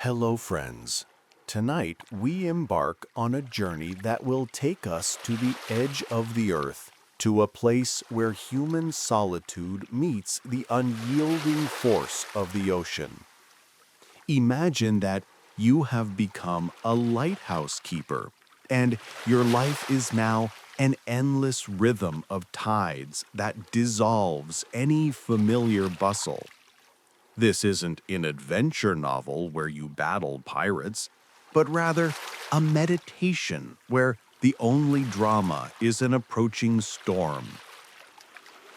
Hello, friends. Tonight, we embark on a journey that will take us to the edge of the earth, to a place where human solitude meets the unyielding force of the ocean. Imagine that you have become a lighthouse keeper, and your life is now an endless rhythm of tides that dissolves any familiar bustle. This isn't an adventure novel where you battle pirates, but rather a meditation where the only drama is an approaching storm.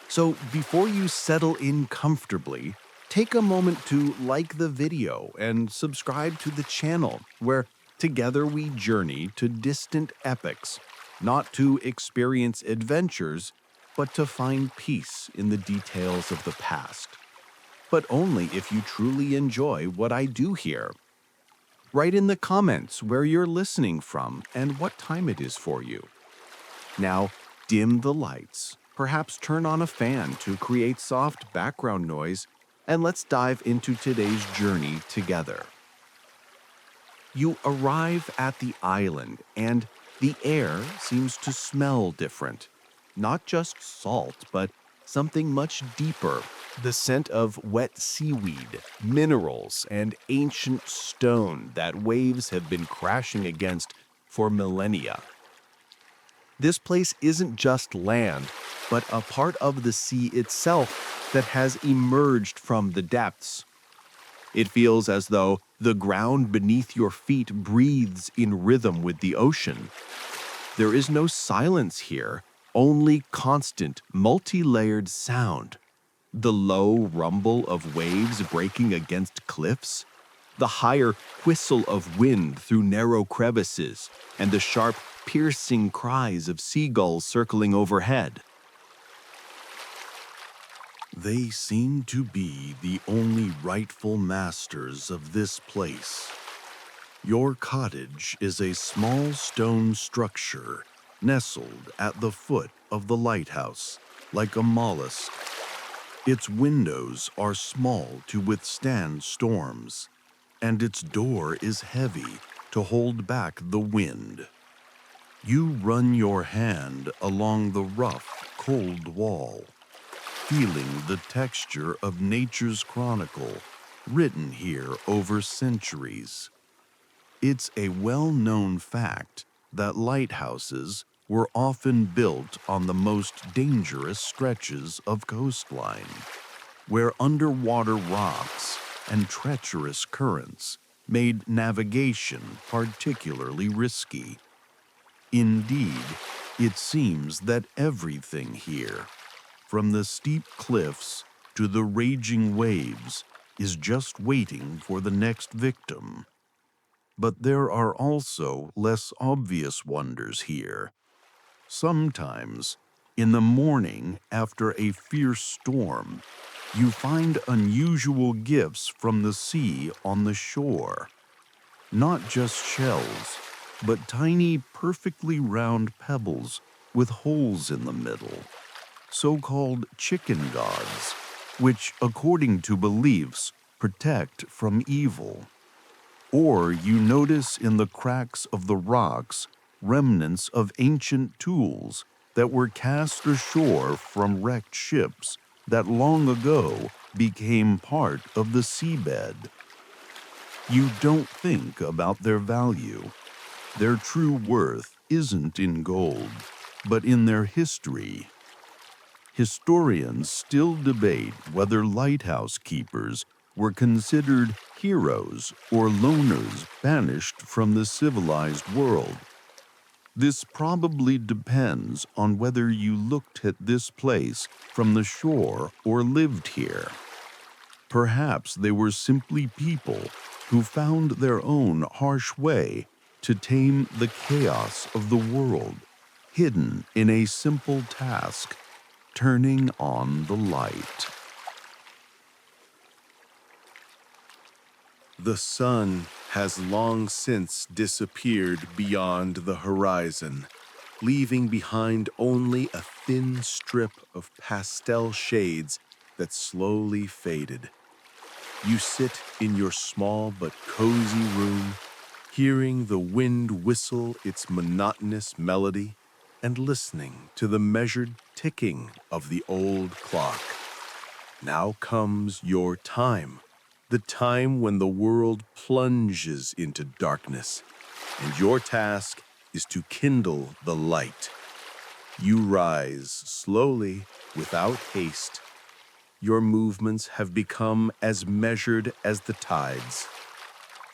So before you settle in comfortably, take a moment to like the video and subscribe to the channel where together we journey to distant epics, not to experience adventures, but to find peace in the details of the past. But only if you truly enjoy what I do here. Write in the comments where you're listening from and what time it is for you. Now, dim the lights, perhaps turn on a fan to create soft background noise, and let's dive into today's journey together. You arrive at the island, and the air seems to smell different. Not just salt, but something much deeper. The scent of wet seaweed, minerals, and ancient stone that waves have been crashing against for millennia. This place isn't just land, but a part of the sea itself that has emerged from the depths. It feels as though the ground beneath your feet breathes in rhythm with the ocean. There is no silence here, only constant, multi-layered sound. The low rumble of waves breaking against cliffs, the higher whistle of wind through narrow crevices, and the sharp, piercing cries of seagulls circling overhead. They seem to be the only rightful masters of this place. Your cottage is a small stone structure nestled at the foot of the lighthouse, like a mollusk. Its windows are small to withstand storms, and its door is heavy to hold back the wind. You run your hand along the rough, cold wall, feeling the texture of nature's chronicle written here over centuries. It's a well-known fact that lighthouses were often built on the most dangerous stretches of coastline, where underwater rocks and treacherous currents made navigation particularly risky. Indeed, it seems that everything here, from the steep cliffs to the raging waves, is just waiting for the next victim. But there are also less obvious wonders here. Sometimes, in the morning after a fierce storm, you find unusual gifts from the sea on the shore. Not just shells, but tiny, perfectly round pebbles with holes in the middle, so-called chicken gods, which, according to beliefs, protect from evil. Or you notice in the cracks of the rocks remnants of ancient tools that were cast ashore from wrecked ships that long ago became part of the seabed. You don't think about their value. Their true worth isn't in gold, but in their history. Historians still debate whether lighthouse keepers were considered heroes or loners banished from the civilized world. This probably depends on whether you looked at this place from the shore or lived here. Perhaps they were simply people who found their own harsh way to tame the chaos of the world, hidden in a simple task: turning on the light. The sun has long since disappeared beyond the horizon, leaving behind only a thin strip of pastel shades that slowly faded. You sit in your small but cozy room, hearing the wind whistle its monotonous melody and listening to the measured ticking of the old clock. Now comes your time, the time when the world plunges into darkness, and your task is to kindle the light. You rise slowly, without haste. Your movements have become as measured as the tides.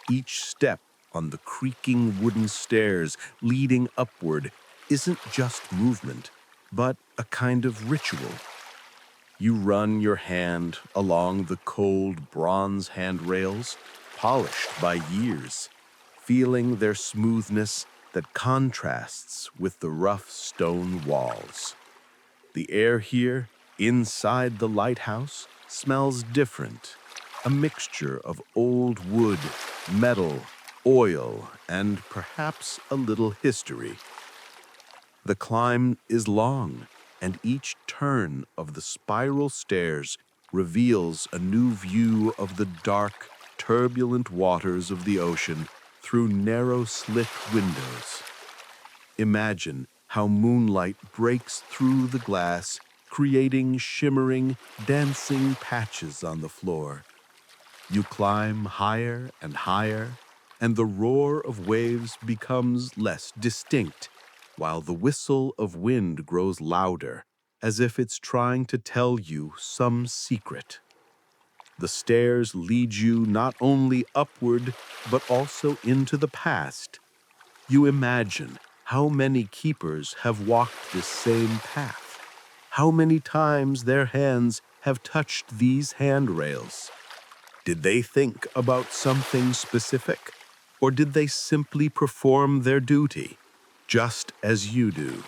Each step on the creaking wooden stairs leading upward isn't just movement, but a kind of ritual. You run your hand along the cold bronze handrails, polished by years, feeling their smoothness that contrasts with the rough stone walls. The air here, inside the lighthouse, smells different, a mixture of old wood, metal, oil, and perhaps a little history. The climb is long, and each turn of the spiral stairs reveals a new view of the dark, turbulent waters of the ocean through narrow slit windows. Imagine how moonlight breaks through the glass, creating shimmering, dancing patches on the floor. You climb higher and higher, and the roar of waves becomes less distinct, while the whistle of wind grows louder, as if it's trying to tell you some secret. The stairs lead you not only upward, but also into the past. You imagine how many keepers have walked this same path, how many times their hands have touched these handrails. Did they think about something specific, or did they simply perform their duty, just as you do?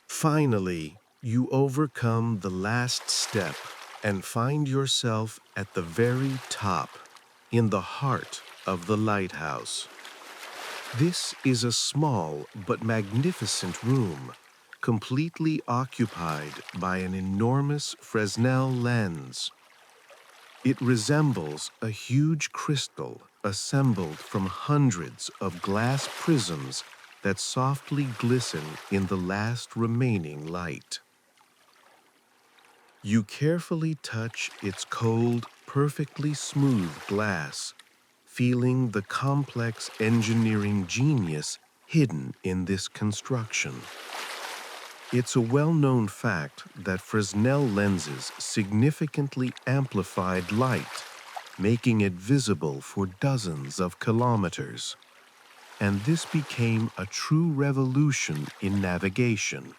Finally, you overcome the last step and find yourself at the very top, in the heart of the lighthouse. This is a small but magnificent room, completely occupied by an enormous Fresnel lens. It resembles a huge crystal assembled from hundreds of glass prisms that softly glisten in the last remaining light. You carefully touch its cold, perfectly smooth glass, feeling the complex engineering genius hidden in this construction. It's a well-known fact that Fresnel lenses significantly amplified light, making it visible for dozens of kilometers. And this became a true revolution in navigation.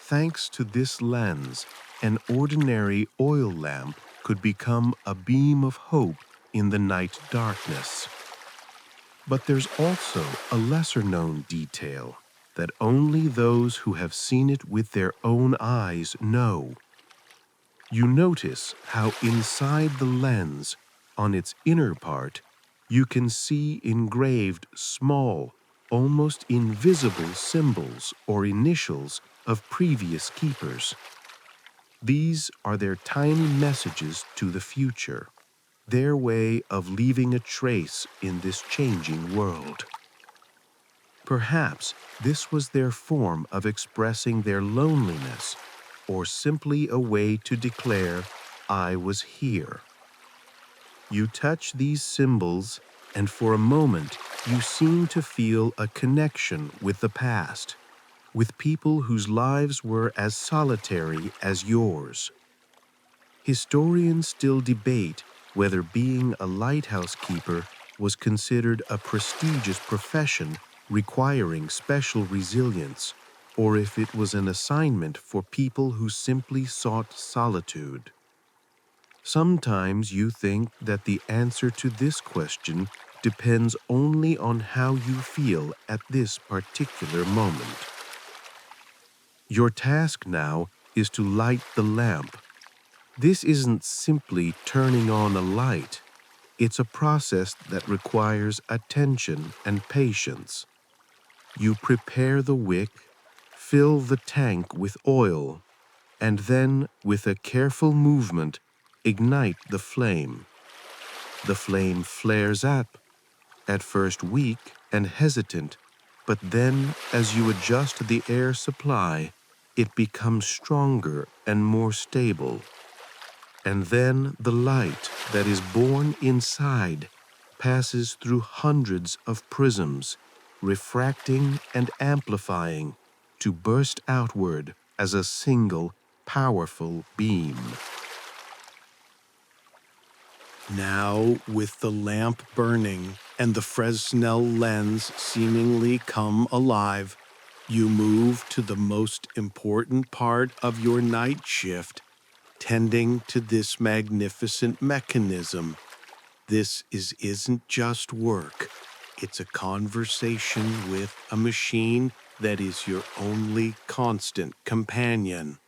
Thanks to this lens, an ordinary oil lamp could become a beam of hope in the night darkness. But there's also a lesser-known detail that only those who have seen it with their own eyes know. You notice how inside the lens, on its inner part, you can see engraved small, almost invisible symbols or initials of previous keepers. These are their tiny messages to the future, their way of leaving a trace in this changing world. Perhaps this was their form of expressing their loneliness, or simply a way to declare, "I was here." You touch these symbols, and for a moment you seem to feel a connection with the past, with people whose lives were as solitary as yours. Historians still debate whether being a lighthouse keeper was considered a prestigious profession requiring special resilience, or if it was an assignment for people who simply sought solitude. Sometimes you think that the answer to this question depends only on how you feel at this particular moment. Your task now is to light the lamp. This isn't simply turning on a light. It's a process that requires attention and patience. You prepare the wick, fill the tank with oil, and then, with a careful movement, ignite the flame. The flame flares up, at first weak and hesitant, but then, as you adjust the air supply, it becomes stronger and more stable. And then the light that is born inside passes through hundreds of prisms, refracting and amplifying to burst outward as a single, powerful beam. Now, with the lamp burning and the Fresnel lens seemingly come alive, you move to the most important part of your night shift, tending to this magnificent mechanism. This isn't just work. It's a conversation with a machine that is your only constant companion.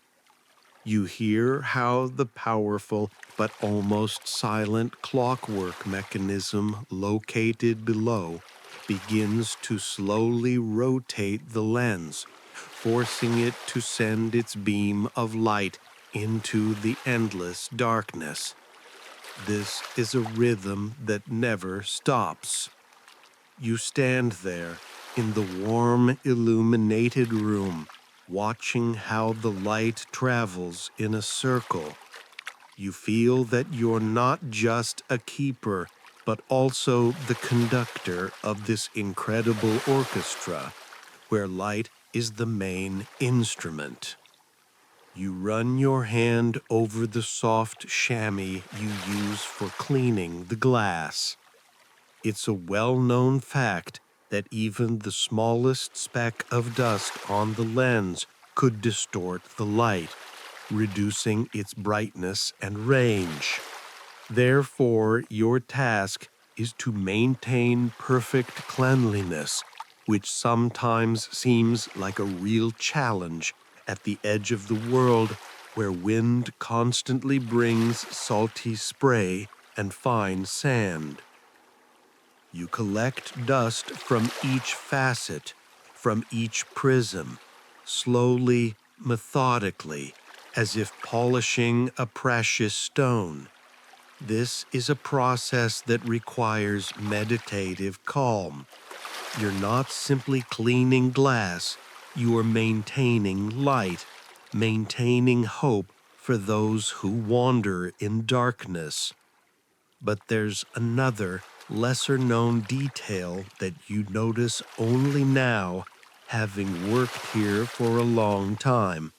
You hear how the powerful but almost silent clockwork mechanism located below begins to slowly rotate the lens, forcing it to send its beam of light into the endless darkness. This is a rhythm that never stops. You stand there in the warm, illuminated room, watching how the light travels in a circle. You feel that you're not just a keeper, but also the conductor of this incredible orchestra, where light is the main instrument. You run your hand over the soft chamois you use for cleaning the glass. It's a well-known fact that even the smallest speck of dust on the lens could distort the light, reducing its brightness and range. Therefore, your task is to maintain perfect cleanliness, which sometimes seems like a real challenge at the edge of the world where wind constantly brings salty spray and fine sand. You collect dust from each facet, from each prism, slowly, methodically, as if polishing a precious stone. This is a process that requires meditative calm. You're not simply cleaning glass, you are maintaining light, maintaining hope for those who wander in darkness. But there's another, lesser-known detail that you notice only now, having worked here for a long time.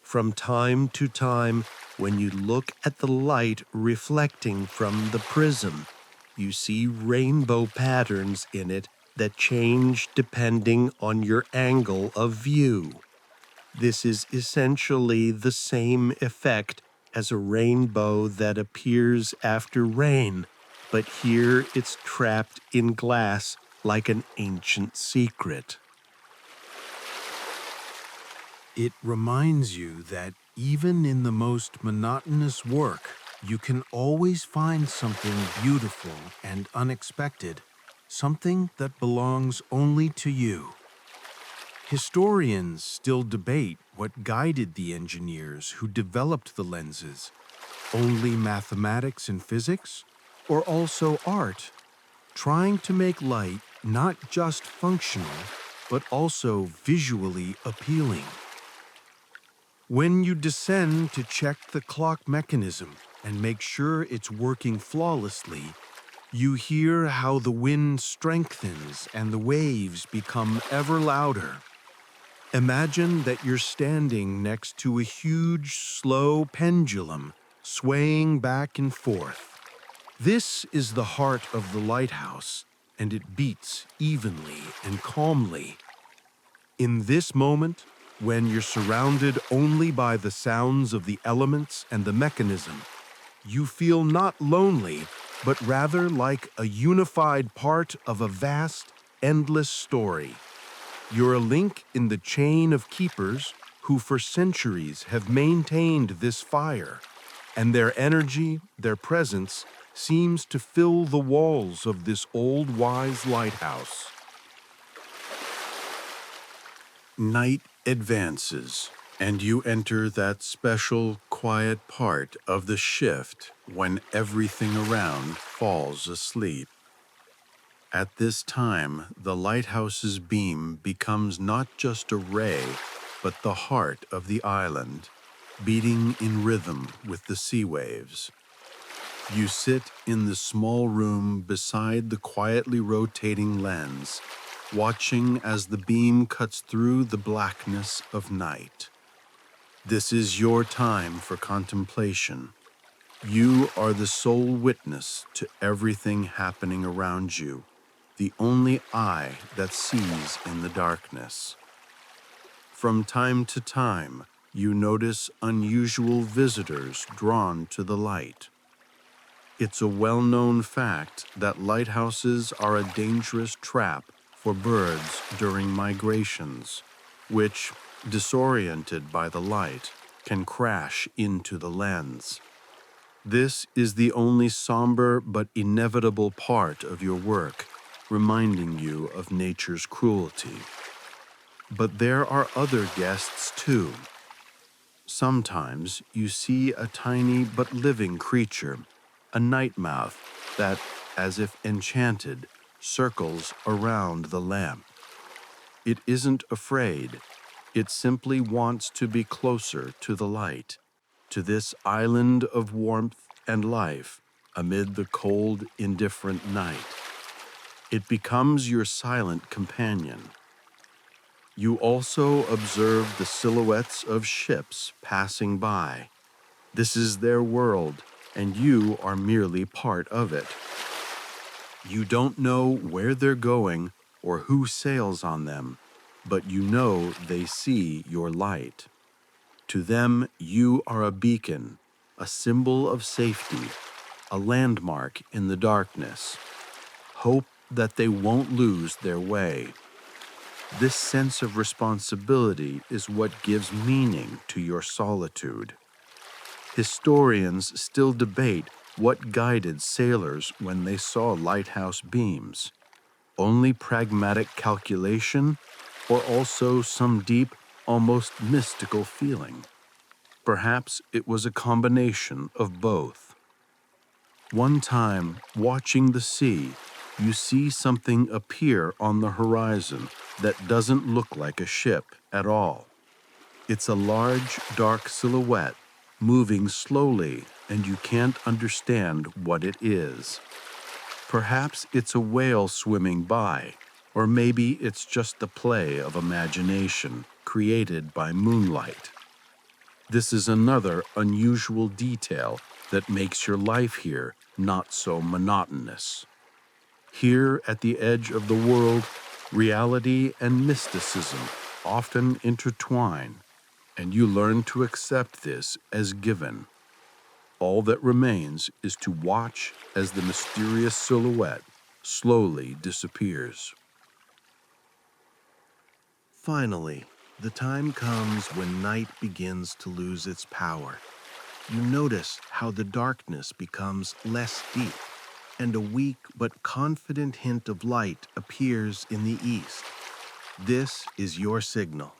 From time to time, when you look at the light reflecting from the prism, you see rainbow patterns in it that change depending on your angle of view. This is essentially the same effect as a rainbow that appears after rain, but here it's trapped in glass like an ancient secret. It reminds you that even in the most monotonous work, you can always find something beautiful and unexpected, something that belongs only to you. Historians still debate what guided the engineers who developed the lenses, only mathematics and physics, or also art, trying to make light not just functional, but also visually appealing. When you descend to check the clock mechanism and make sure it's working flawlessly, you hear how the wind strengthens and the waves become ever louder. Imagine that you're standing next to a huge, slow pendulum swaying back and forth. This is the heart of the lighthouse, and it beats evenly and calmly. In this moment, when you're surrounded only by the sounds of the elements and the mechanism, you feel not lonely, but rather like a unified part of a vast, endless story. You're a link in the chain of keepers who for centuries have maintained this fire, and their energy, their presence, seems to fill the walls of this old wise lighthouse. Night advances. And you enter that special, quiet part of the shift when everything around falls asleep. At this time, the lighthouse's beam becomes not just a ray, but the heart of the island, beating in rhythm with the sea waves. You sit in the small room beside the quietly rotating lens, watching as the beam cuts through the blackness of night. This is your time for contemplation. You are the sole witness to everything happening around you, the only eye that sees in the darkness. From time to time, you notice unusual visitors drawn to the light. It's a well-known fact that lighthouses are a dangerous trap for birds during migrations, which, disoriented by the light, can crash into the lens. This is the only somber but inevitable part of your work, reminding you of nature's cruelty. But there are other guests too. Sometimes you see a tiny but living creature, a night mouse that, as if enchanted, circles around the lamp. It isn't afraid. It simply wants to be closer to the light, to this island of warmth and life amid the cold, indifferent night. It becomes your silent companion. You also observe the silhouettes of ships passing by. This is their world, and you are merely part of it. You don't know where they're going or who sails on them, but you know they see your light. To them, you are a beacon, a symbol of safety, a landmark in the darkness. Hope that they won't lose their way. This sense of responsibility is what gives meaning to your solitude. Historians still debate what guided sailors when they saw lighthouse beams. Only pragmatic calculation, or also some deep, almost mystical feeling? Perhaps it was a combination of both. One time, watching the sea, you see something appear on the horizon that doesn't look like a ship at all. It's a large, dark silhouette moving slowly, and you can't understand what it is. Perhaps it's a whale swimming by, or maybe it's just the play of imagination created by moonlight. This is another unusual detail that makes your life here not so monotonous. Here at the edge of the world, reality and mysticism often intertwine, and you learn to accept this as given. All that remains is to watch as the mysterious silhouette slowly disappears. Finally, the time comes when night begins to lose its power. You notice how the darkness becomes less deep, and a weak but confident hint of light appears in the east. This is your signal.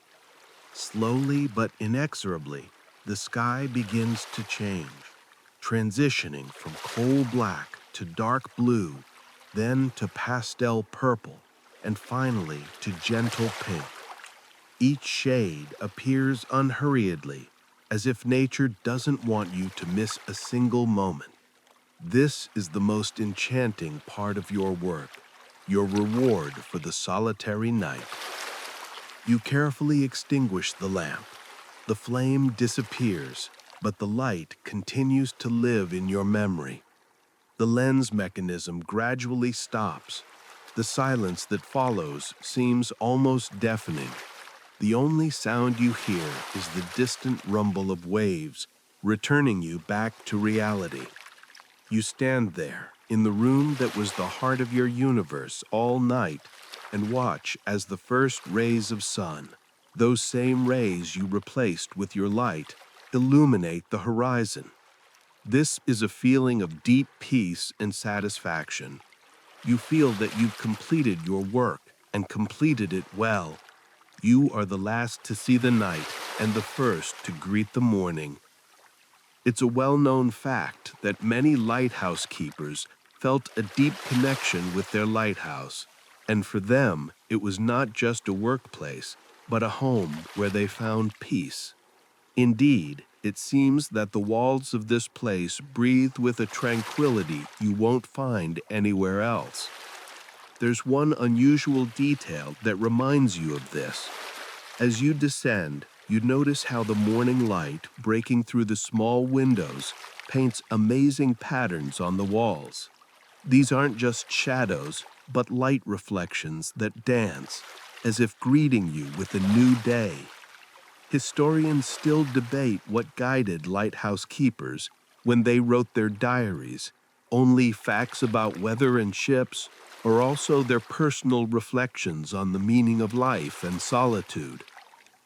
Slowly but inexorably, the sky begins to change, transitioning from coal black to dark blue, then to pastel purple, and finally to gentle pink. Each shade appears unhurriedly, as if nature doesn't want you to miss a single moment. This is the most enchanting part of your work, your reward for the solitary night. You carefully extinguish the lamp. The flame disappears, but the light continues to live in your memory. The lens mechanism gradually stops. The silence that follows seems almost deafening. The only sound you hear is the distant rumble of waves, returning you back to reality. You stand there, in the room that was the heart of your universe all night, and watch as the first rays of sun, those same rays you replaced with your light, illuminate the horizon. This is a feeling of deep peace and satisfaction. You feel that you've completed your work and completed it well. You are the last to see the night, and the first to greet the morning. It's a well-known fact that many lighthouse keepers felt a deep connection with their lighthouse, and for them, it was not just a workplace, but a home where they found peace. Indeed, it seems that the walls of this place breathe with a tranquility you won't find anywhere else. There's one unusual detail that reminds you of this. As you descend, you notice how the morning light breaking through the small windows paints amazing patterns on the walls. These aren't just shadows, but light reflections that dance, as if greeting you with a new day. Historians still debate what guided lighthouse keepers when they wrote their diaries, only facts about weather and ships, or also their personal reflections on the meaning of life and solitude.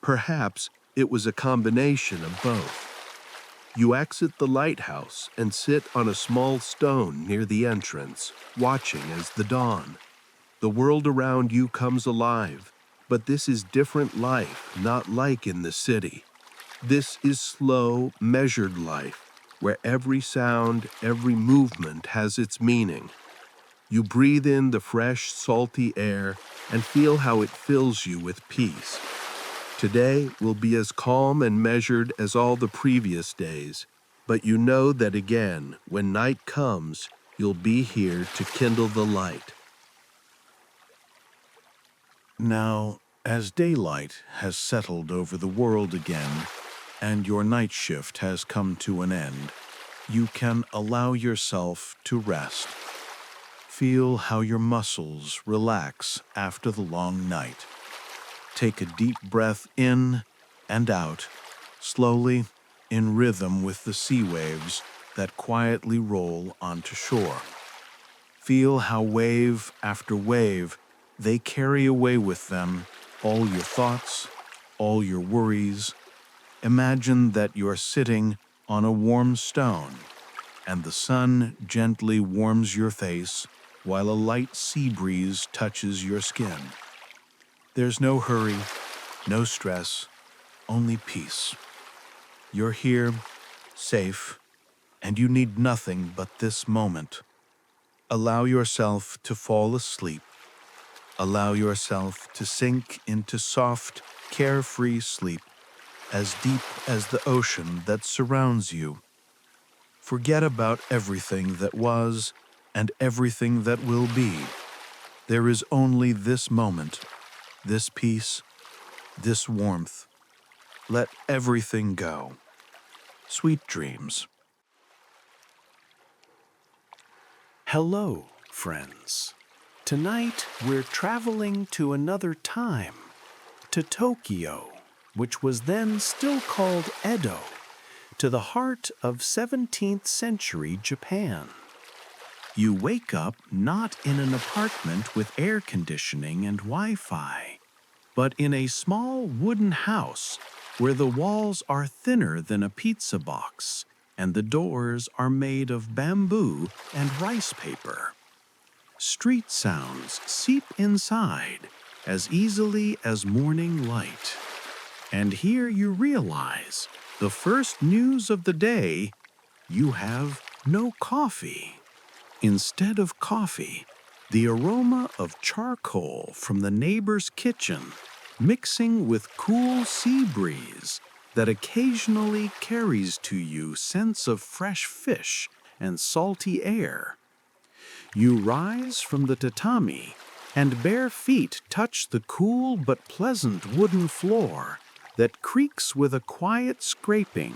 Perhaps it was a combination of both. You exit the lighthouse and sit on a small stone near the entrance, watching as the dawn. The world around you comes alive, but this is different life, not like in the city. This is slow, measured life, where every sound, every movement has its meaning. You breathe in the fresh, salty air and feel how it fills you with peace. Today will be as calm and measured as all the previous days, but you know that again, when night comes, you'll be here to kindle the light. Now, as daylight has settled over the world again, and your night shift has come to an end, you can allow yourself to rest. Feel how your muscles relax after the long night. Take a deep breath in and out, slowly, in rhythm with the sea waves that quietly roll onto shore. Feel how wave after wave they carry away with them all your thoughts, all your worries. Imagine that you're sitting on a warm stone, and the sun gently warms your face while a light sea breeze touches your skin. There's no hurry, no stress, only peace. You're here, safe, and you need nothing but this moment. Allow yourself to fall asleep. Allow yourself to sink into soft, carefree sleep, as deep as the ocean that surrounds you. Forget about everything that was and everything that will be. There is only this moment, this peace, this warmth. Let everything go. Sweet dreams. Hello, friends. Tonight we're traveling to another time, to Tokyo, which was then still called Edo, to the heart of 17th century Japan. You wake up not in an apartment with air conditioning and Wi-Fi, but in a small wooden house where the walls are thinner than a pizza box and the doors are made of bamboo and rice paper. Street sounds seep inside as easily as morning light. And here you realize, the first news of the day, you have no coffee. Instead of coffee, the aroma of charcoal from the neighbor's kitchen, mixing with cool sea breeze that occasionally carries to you scents of fresh fish and salty air. You rise from the tatami, and bare feet touch the cool but pleasant wooden floor that creaks with a quiet scraping,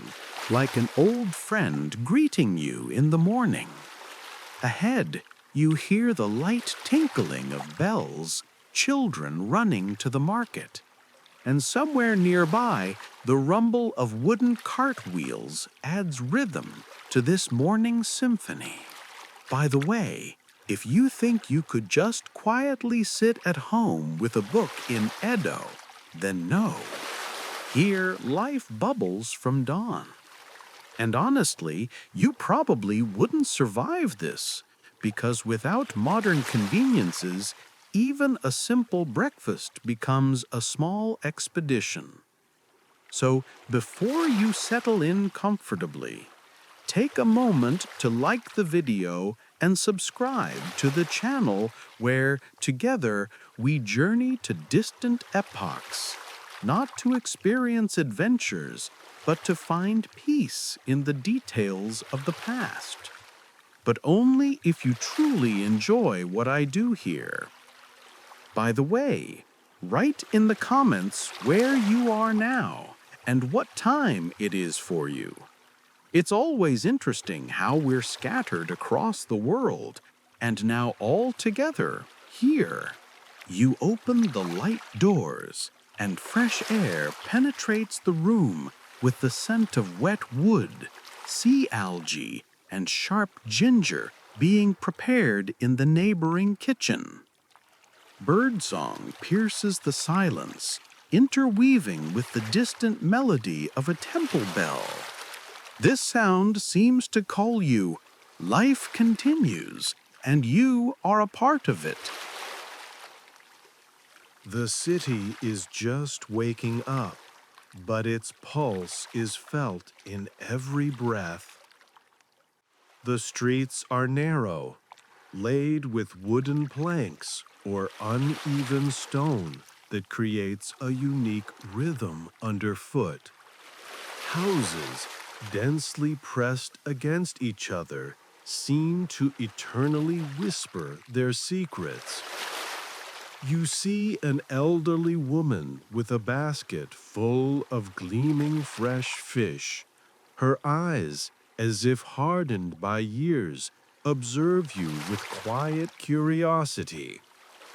like an old friend greeting you in the morning. Ahead, you hear the light tinkling of bells, children running to the market. And somewhere nearby, the rumble of wooden cartwheels adds rhythm to this morning symphony. By the way, if you think you could just quietly sit at home with a book in Edo, then no. Here, life bubbles from dawn. And honestly, you probably wouldn't survive this, because without modern conveniences, even a simple breakfast becomes a small expedition. So before you settle in comfortably, take a moment to like the video and subscribe to the channel where together we journey to distant epochs, not to experience adventures, but to find peace in the details of the past. But only if you truly enjoy what I do here. By the way, write in the comments where you are now and what time it is for you. It's always interesting how we're scattered across the world and now all together here. You open the light doors and fresh air penetrates the room with the scent of wet wood, sea algae, and sharp ginger being prepared in the neighboring kitchen. Birdsong pierces the silence, interweaving with the distant melody of a temple bell. This sound seems to call you. Life continues, and you are a part of it. The city is just waking up, but its pulse is felt in every breath. The streets are narrow, laid with wooden planks or uneven stone that creates a unique rhythm underfoot. Houses, densely pressed against each other, seem to eternally whisper their secrets. You see an elderly woman with a basket full of gleaming fresh fish. Her eyes, as if hardened by years, observe you with quiet curiosity.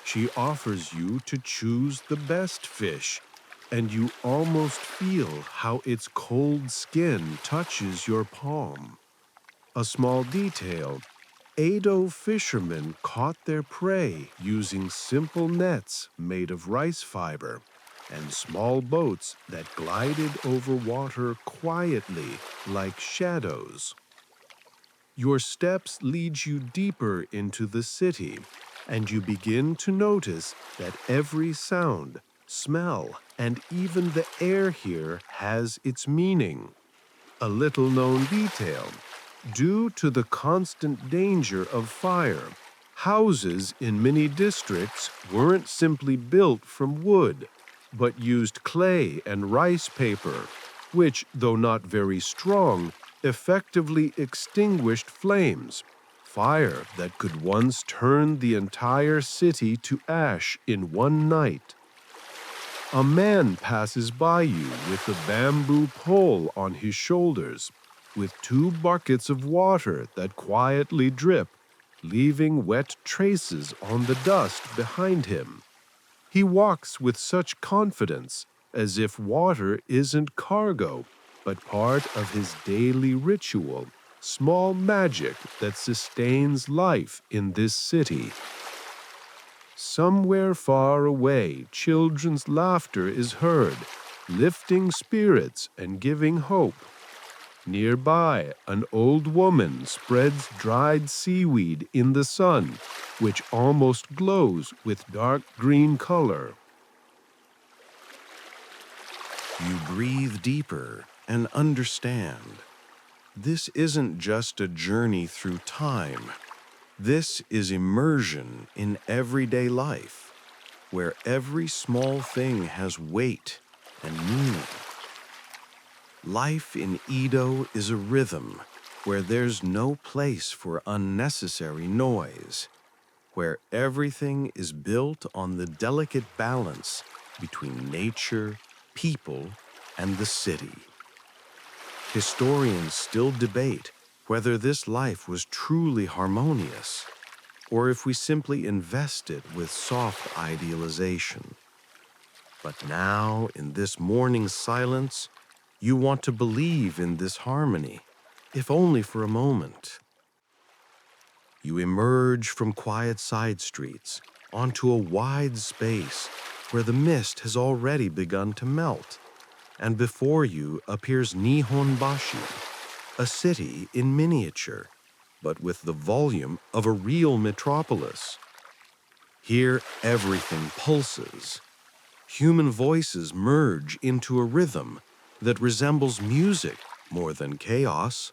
She offers you to choose the best fish, and you almost feel how its cold skin touches your palm. A small detail: Edo fishermen caught their prey using simple nets made of rice fiber and small boats that glided over water quietly like shadows. Your steps lead you deeper into the city, and you begin to notice that every sound, smell, and even the air here has its meaning. A little-known detail: due to the constant danger of fire, houses in many districts weren't simply built from wood, but used clay and rice paper, which, though not very strong, effectively extinguished flames, fire that could once turn the entire city to ash in one night. A man passes by you with a bamboo pole on his shoulders, with 2 buckets of water that quietly drip, leaving wet traces on the dust behind him. He walks with such confidence, as if water isn't cargo, but part of his daily ritual, small magic that sustains life in this city. Somewhere far away, children's laughter is heard, lifting spirits and giving hope. Nearby, an old woman spreads dried seaweed in the sun, which almost glows with dark green color. You breathe deeper and understand. This isn't just a journey through time. This is immersion in everyday life, where every small thing has weight and meaning. Life in Edo is a rhythm where there's no place for unnecessary noise, where everything is built on the delicate balance between nature, people, and the city. Historians still debate whether this life was truly harmonious, or if we simply invest it with soft idealization. But now, in this morning's silence, you want to believe in this harmony, if only for a moment. You emerge from quiet side streets onto a wide space where the mist has already begun to melt, and before you appears Nihonbashi, a city in miniature, but with the volume of a real metropolis. Here, everything pulses. Human voices merge into a rhythm, that resembles music more than chaos.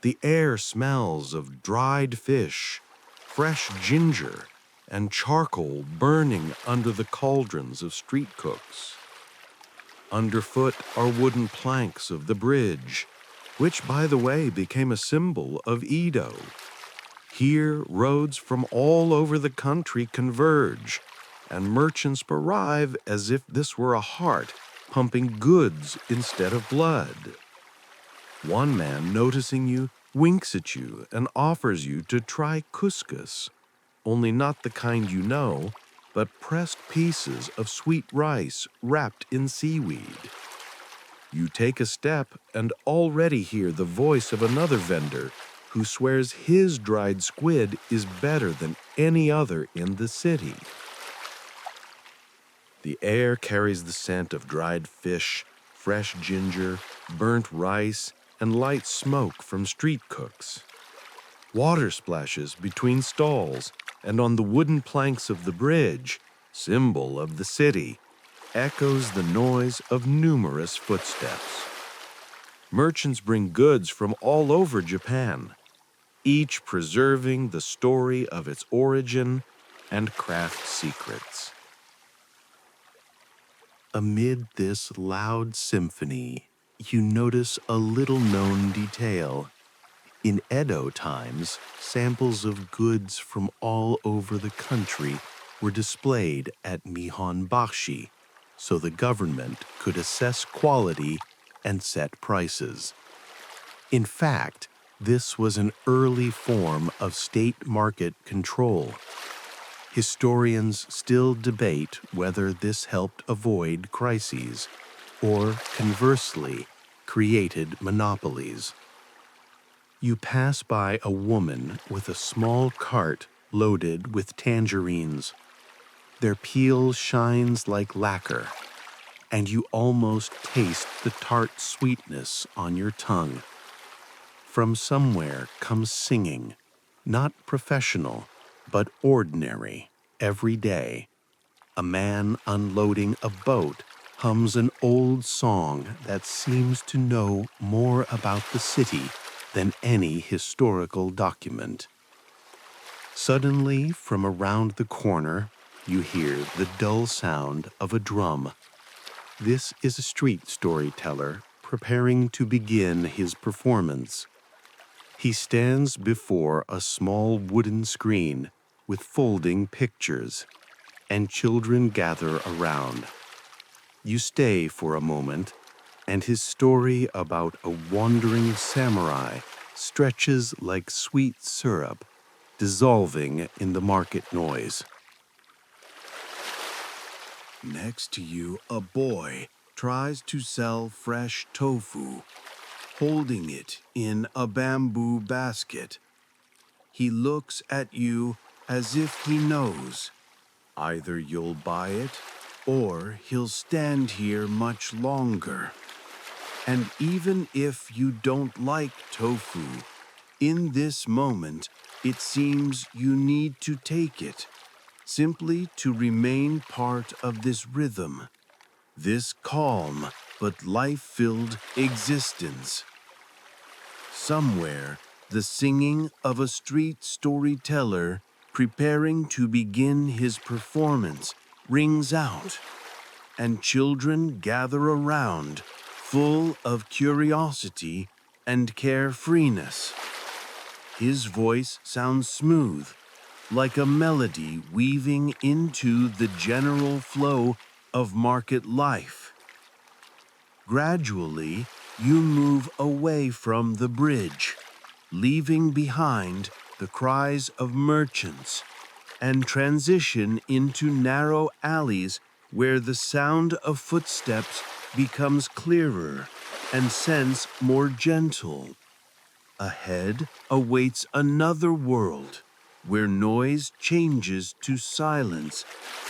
The air smells of dried fish, fresh ginger, and charcoal burning under the cauldrons of street cooks. Underfoot are wooden planks of the bridge, which, by the way, became a symbol of Edo. Here, roads from all over the country converge, and merchants arrive as if this were a heart pumping goods instead of blood. One man, noticing you, winks at you and offers you to try couscous, only not the kind you know, but pressed pieces of sweet rice wrapped in seaweed. You take a step and already hear the voice of another vendor who swears his dried squid is better than any other in the city. The air carries the scent of dried fish, fresh ginger, burnt rice, and light smoke from street cooks. Water splashes between stalls and on the wooden planks of the bridge, symbol of the city, echoes the noise of numerous footsteps. Merchants bring goods from all over Japan, each preserving the story of its origin and craft secrets. Amid this loud symphony, you notice a little-known detail. In Edo times, samples of goods from all over the country were displayed at Nihonbashi, so the government could assess quality and set prices. In fact, this was an early form of state market control. Historians still debate whether this helped avoid crises or, conversely, created monopolies. You pass by a woman with a small cart loaded with tangerines. Their peel shines like lacquer, and you almost taste the tart sweetness on your tongue. From somewhere comes singing, not professional, but ordinary, every day. A man unloading a boat hums an old song that seems to know more about the city than any historical document. Suddenly, from around the corner, you hear the dull sound of a drum. This is a street storyteller preparing to begin his performance. He stands before a small wooden screen with folding pictures, and children gather around. You stay for a moment, and his story about a wandering samurai stretches like sweet syrup, dissolving in the market noise. Next to you, a boy tries to sell fresh tofu, holding it in a bamboo basket. He looks at you as if he knows. Either you'll buy it, or he'll stand here much longer. And even if you don't like tofu, in this moment, it seems you need to take it, simply to remain part of this rhythm, this calm but life-filled existence. Somewhere, the singing of a street storyteller preparing to begin his performance rings out, and children gather around, full of curiosity and carefreeness. His voice sounds smooth, like a melody weaving into the general flow of market life. Gradually, you move away from the bridge, leaving behind the cries of merchants, and transition into narrow alleys where the sound of footsteps becomes clearer and sense more gentle. Ahead awaits another world where noise changes to silence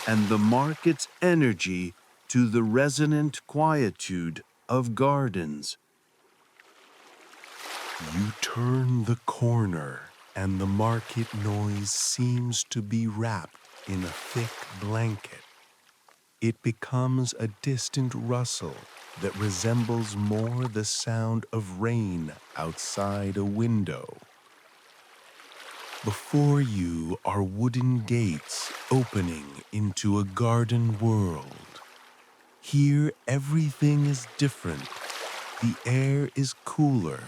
and the market's energy to the resonant quietude of gardens. You turn the corner, and the market noise seems to be wrapped in a thick blanket. It becomes a distant rustle, that resembles more the sound of rain outside a window. Before you are wooden gates opening into a garden world. Here everything is different. The air is cooler.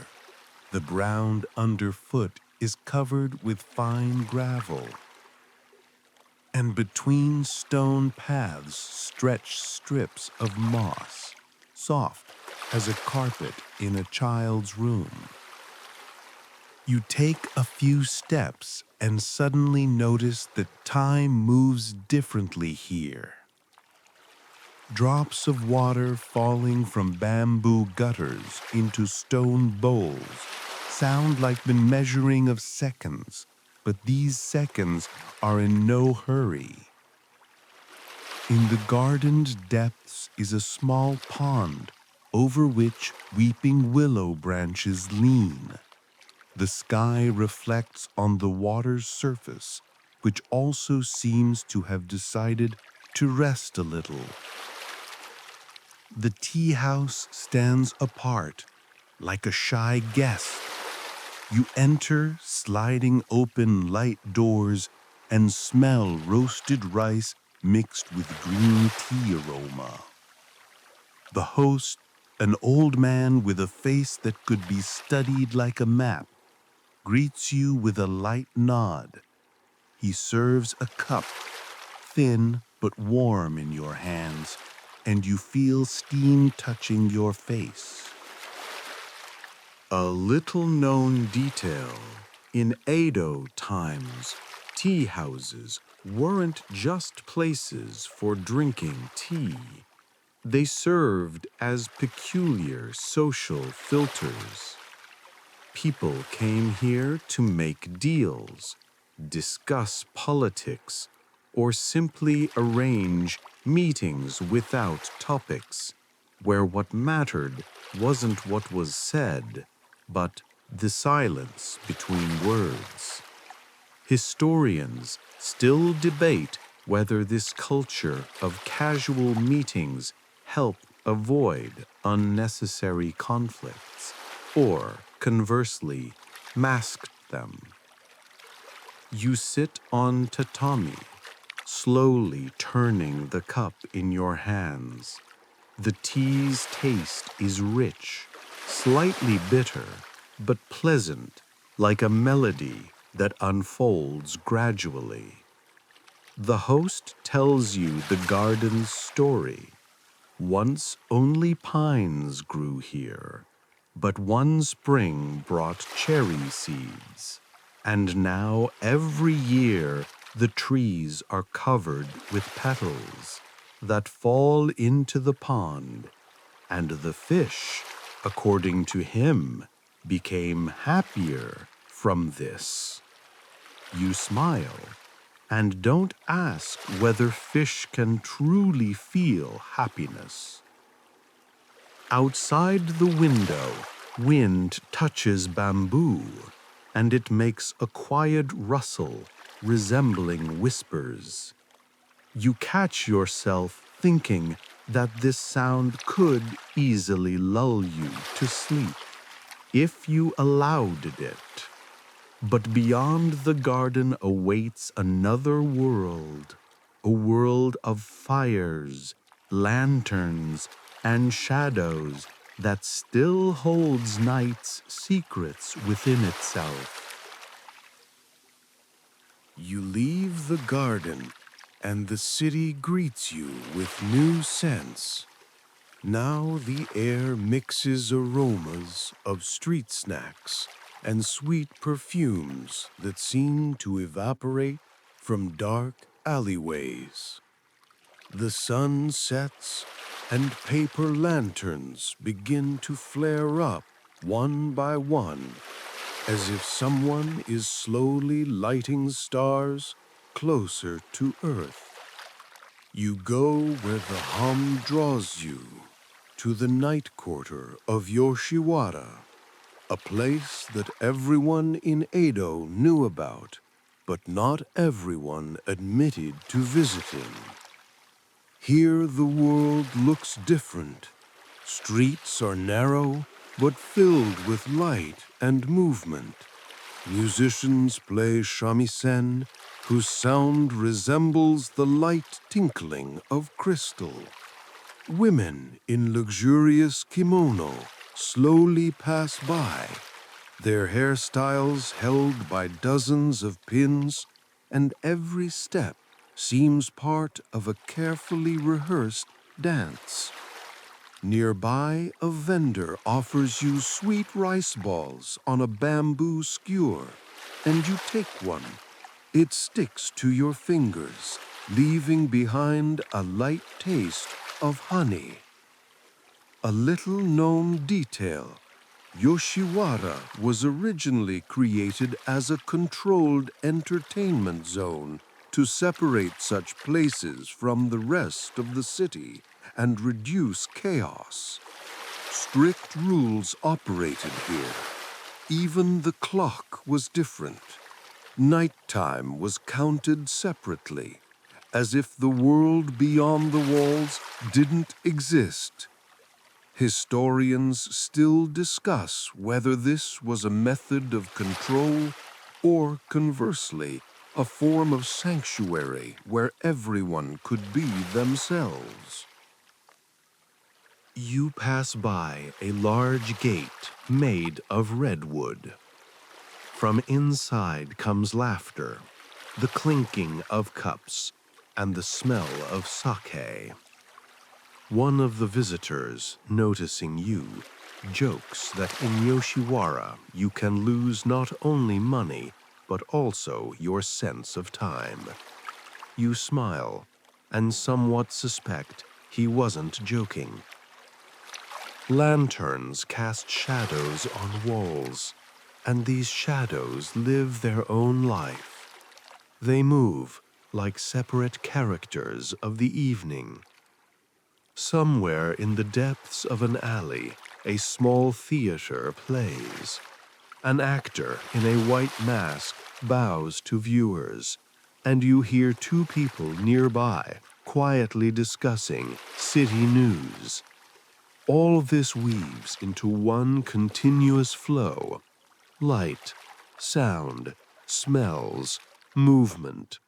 The ground underfoot is covered with fine gravel. And between stone paths stretch strips of moss, soft as a carpet in a child's room. You take a few steps and suddenly notice that time moves differently here. Drops of water falling from bamboo gutters into stone bowls sound like the measuring of seconds, but these seconds are in no hurry. In the garden's depths is a small pond over which weeping willow branches lean. The sky reflects on the water's surface, which also seems to have decided to rest a little. The tea house stands apart, like a shy guest. You enter, sliding open light doors, and smell roasted rice mixed with green tea aroma. The host, an old man with a face that could be studied like a map, greets you with a light nod. He serves a cup, thin but warm in your hands, and you feel steam touching your face. A little-known detail. In Edo times, tea houses weren't just places for drinking tea. They served as peculiar social filters. People came here to make deals, discuss politics, or simply arrange meetings without topics, where what mattered wasn't what was said, but the silence between words. Historians still debate whether this culture of casual meetings helped avoid unnecessary conflicts, or, conversely, masked them. You sit on tatami, slowly turning the cup in your hands. The tea's taste is rich, slightly bitter, but pleasant, like a melody that unfolds gradually. The host tells you the garden's story. Once only pines grew here, but one spring brought cherry seeds, and now every year the trees are covered with petals that fall into the pond, and the fish, according to him, became happier from this. You smile, and don't ask whether fish can truly feel happiness. Outside the window, wind touches bamboo, and it makes a quiet rustle resembling whispers. You catch yourself thinking that this sound could easily lull you to sleep if you allowed it. But beyond the garden awaits another world, a world of fires, lanterns, and shadows that still holds night's secrets within itself. You leave the garden, and the city greets you with new scents. Now the air mixes aromas of street snacks and sweet perfumes that seem to evaporate from dark alleyways. The sun sets, and paper lanterns begin to flare up one by one, as if someone is slowly lighting stars closer to Earth. You go where the hum draws you, to the night quarter of Yoshiwara, a place that everyone in Edo knew about, but not everyone admitted to visiting. Here the world looks different, Streets are narrow, but filled with light and movement. Musicians play shamisen, whose sound resembles the light tinkling of crystal. Women in luxurious kimono slowly pass by, their hairstyles held by dozens of pins, and every step seems part of a carefully rehearsed dance. Nearby, a vendor offers you sweet rice balls on a bamboo skewer, and you take one. It sticks to your fingers, leaving behind a light taste of honey. A little-known detail: Yoshiwara was originally created as a controlled entertainment zone to separate such places from the rest of the city and reduce chaos. Strict rules operated here. Even the clock was different. Nighttime was counted separately, as if the world beyond the walls didn't exist. Historians still discuss whether this was a method of control or, conversely, a form of sanctuary where everyone could be themselves. You pass by a large gate made of redwood. From inside comes laughter, the clinking of cups, and the smell of sake. One of the visitors, noticing you, jokes that in Yoshiwara you can lose not only money, but also your sense of time. You smile, and somewhat suspect he wasn't joking. Lanterns cast shadows on walls, and these shadows live their own life. They move like separate characters of the evening. Somewhere in the depths of an alley, a small theater plays. An actor in a white mask bows to viewers, and you hear two people nearby quietly discussing city news. All this weaves into one continuous flow: light, sound, smells, movement.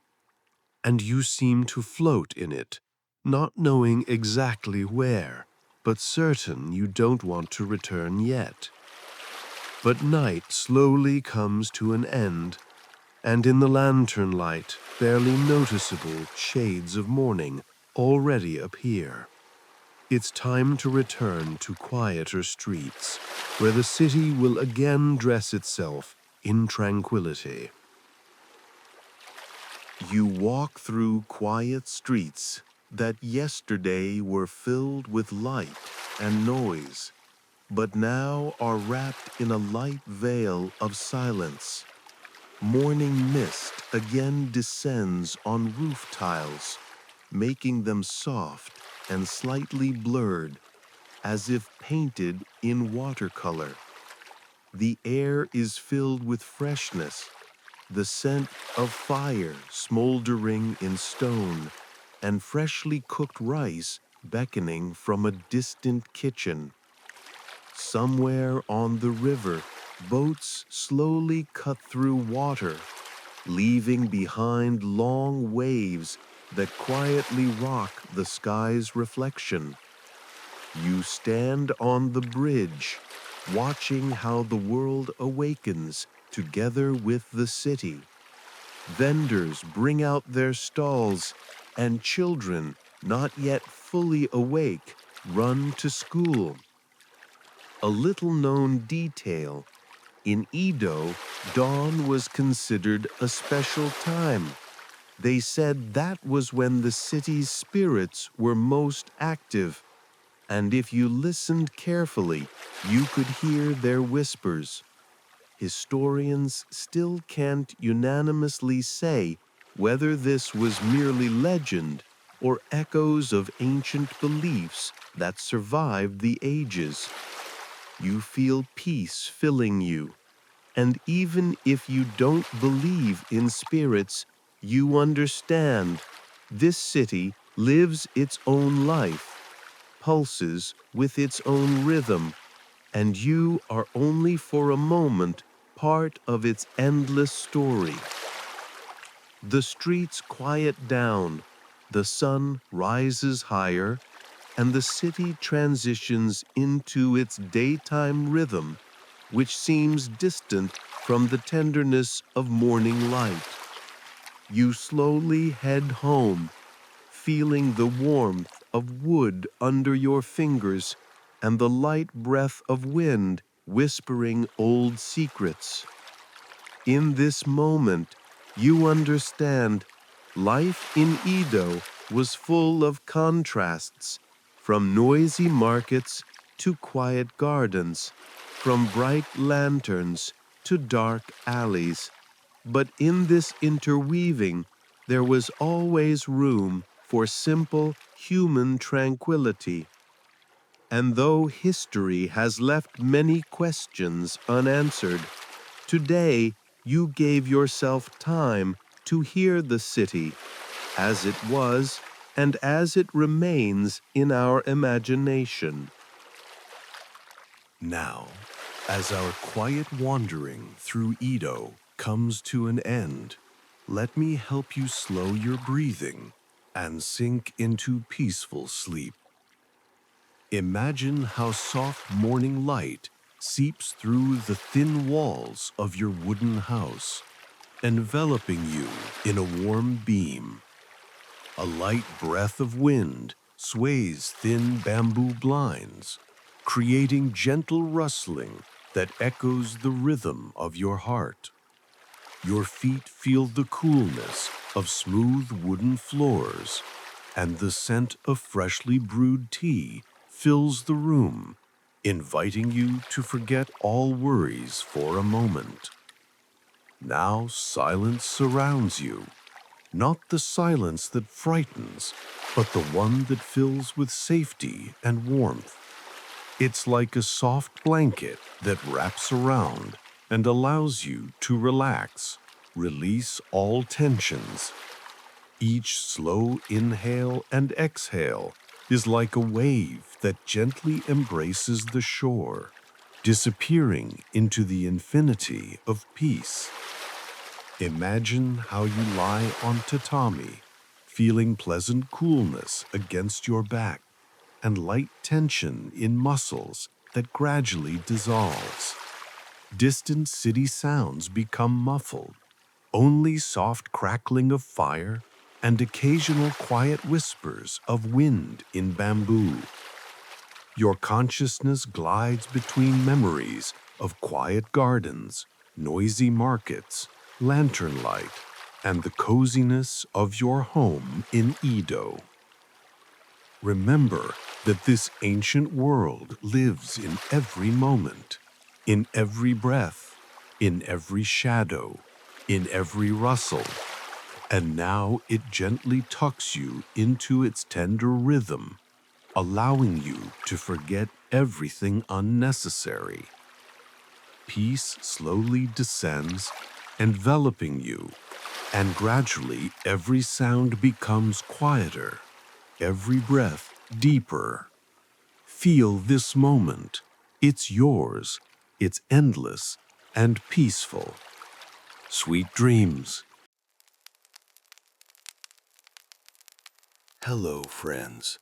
And you seem to float in it, not knowing exactly where, but certain you don't want to return yet. But night slowly comes to an end, and in the lantern light, barely noticeable shades of morning already appear. It's time to return to quieter streets, where the city will again dress itself in tranquility. You walk through quiet streets that yesterday were filled with light and noise, but now are wrapped in a light veil of silence. Morning mist again descends on roof tiles, making them soft and slightly blurred, as if painted in watercolor. The air is filled with freshness, the scent of fire smoldering in stone, and freshly cooked rice beckoning from a distant kitchen. Somewhere on the river, boats slowly cut through water, leaving behind long waves that quietly rock the sky's reflection. You stand on the bridge, watching how the world awakens together with the city. Vendors bring out their stalls, and children, not yet fully awake, run to school. A little-known detail: in Edo, dawn was considered a special time. They said that was when the city's spirits were most active, and if you listened carefully, you could hear their whispers. Historians still can't unanimously say whether this was merely legend or echoes of ancient beliefs that survived the ages. You feel peace filling you, and even if you don't believe in spirits, you understand this city lives its own life. pulses with its own rhythm, and you are only for a moment part of its endless story. The streets quiet down, the sun rises higher, and the city transitions into its daytime rhythm, which seems distant from the tenderness of morning light. You slowly head home, feeling the warmth of wood under your fingers and the light breath of wind whispering old secrets. In this moment, you understand life in Edo was full of contrasts, from noisy markets to quiet gardens, from bright lanterns to dark alleys. But in this interweaving, there was always room for simple human tranquility. And though history has left many questions unanswered, today you gave yourself time to hear the city as it was and as it remains in our imagination. Now, as our quiet wandering through Edo comes to an end, let me help you slow your breathing and sink into peaceful sleep. Imagine how soft morning light seeps through the thin walls of your wooden house, enveloping you in a warm beam. A light breath of wind sways thin bamboo blinds, creating gentle rustling that echoes the rhythm of your heart. Your feet feel the coolness of smooth wooden floors, and the scent of freshly brewed tea fills the room, inviting you to forget all worries for a moment. Now silence surrounds you, not the silence that frightens, but the one that fills with safety and warmth. It's like a soft blanket that wraps around and allows you to relax, release all tensions. Each slow inhale and exhale is like a wave that gently embraces the shore, disappearing into the infinity of peace. Imagine how you lie on tatami, feeling pleasant coolness against your back and light tension in muscles that gradually dissolves. Distant city sounds become muffled, only soft crackling of fire and occasional quiet whispers of wind in bamboo. Your consciousness glides between memories of quiet gardens, noisy markets, lantern light, and the coziness of your home in Edo. Remember that this ancient world lives in every moment, in every breath, in every shadow, in every rustle, and now it gently tucks you into its tender rhythm, allowing you to forget everything unnecessary. Peace slowly descends, enveloping you, and gradually every sound becomes quieter, every breath deeper. Feel this moment. It's yours. It's endless and peaceful. Sweet dreams. Hello, friends.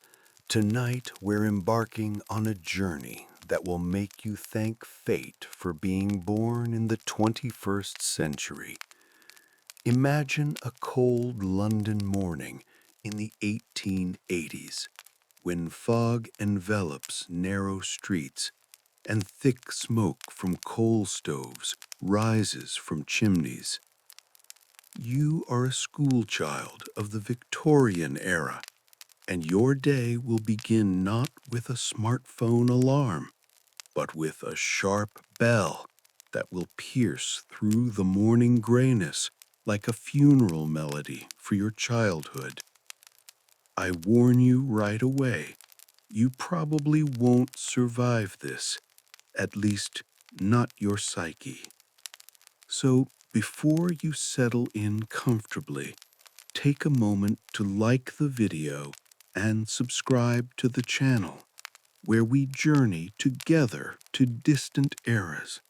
Tonight we're embarking on a journey that will make you thank fate for being born in the 21st century. Imagine a cold London morning in the 1880s, when fog envelops narrow streets and thick smoke from coal stoves rises from chimneys. You are a school child of the Victorian era, and your day will begin not with a smartphone alarm, but with a sharp bell that will pierce through the morning grayness like a funeral melody for your childhood. I warn you right away, you probably won't survive this, at least not your psyche. So before you settle in comfortably, take a moment to like the video and subscribe to the channel. where we journey together to distant eras,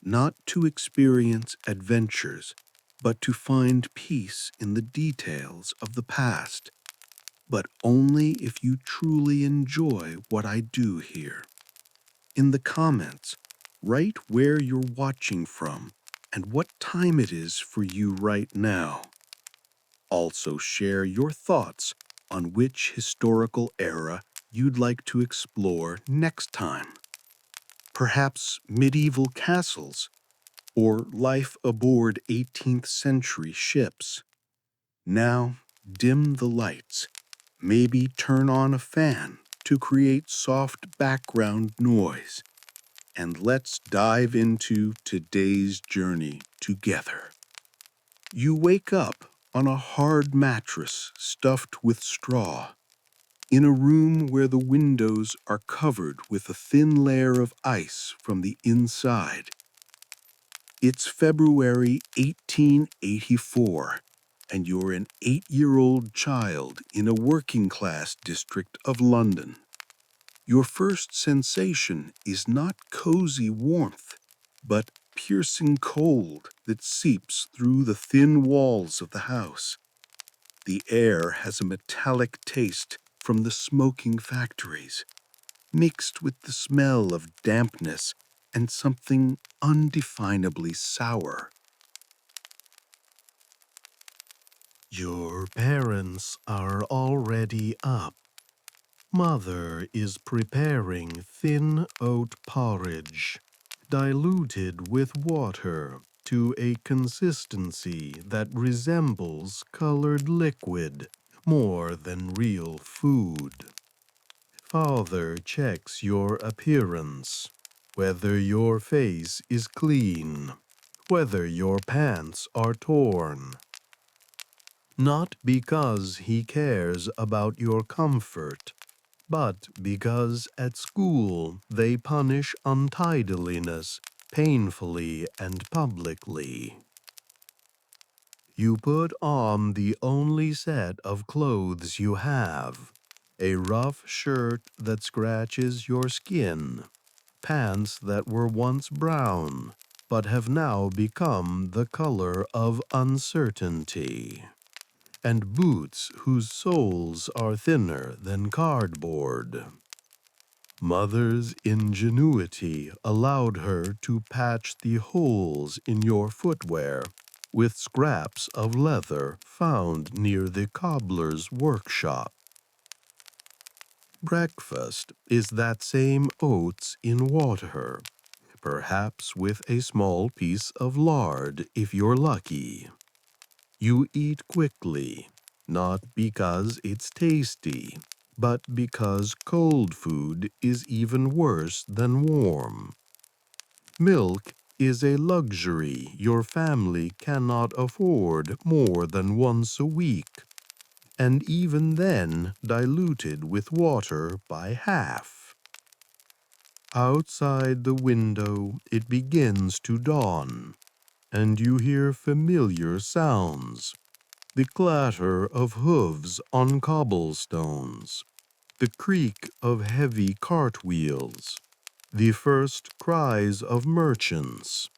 not to experience adventures, but to find peace in the details of the past, but only if you truly enjoy what I do here. In the comments, write where you're watching from and what time it is for you right now. Also share your thoughts on which historical era you'd like to explore next time. Perhaps medieval castles or life aboard 18th century ships. Now, dim the lights. Maybe turn on a fan to create soft background noise. And let's dive into today's journey together. You wake up on a hard mattress stuffed with straw, in a room where the windows are covered with a thin layer of ice from the inside. It's February 1884, and you're an 8-year-old child in a working-class district of London. Your first sensation is not cozy warmth, but piercing cold that seeps through the thin walls of the house. The air has a metallic taste from the smoking factories, mixed with the smell of dampness and something undefinably sour. Your parents are already up. Mother is preparing thin oat porridge, diluted with water to a consistency that resembles colored liquid more than real food. Father checks your appearance, whether your face is clean, whether your pants are torn. Not because he cares about your comfort, but because at school they punish untidiness painfully and publicly. You put on the only set of clothes you have, a rough shirt that scratches your skin, pants that were once brown but have now become the color of uncertainty, and boots whose soles are thinner than cardboard. Mother's ingenuity allowed her to patch the holes in your footwear with scraps of leather found near the cobbler's workshop. Breakfast is that same oats in water, perhaps with a small piece of lard if you're lucky. You eat quickly, not because it's tasty, but because cold food is even worse than warm. Milk is a luxury your family cannot afford more than once a week, and even then diluted with water by half. Outside the window it begins to dawn, and you hear familiar sounds. The clatter of hooves on cobblestones, the creak of heavy cartwheels, the first cries of merchants.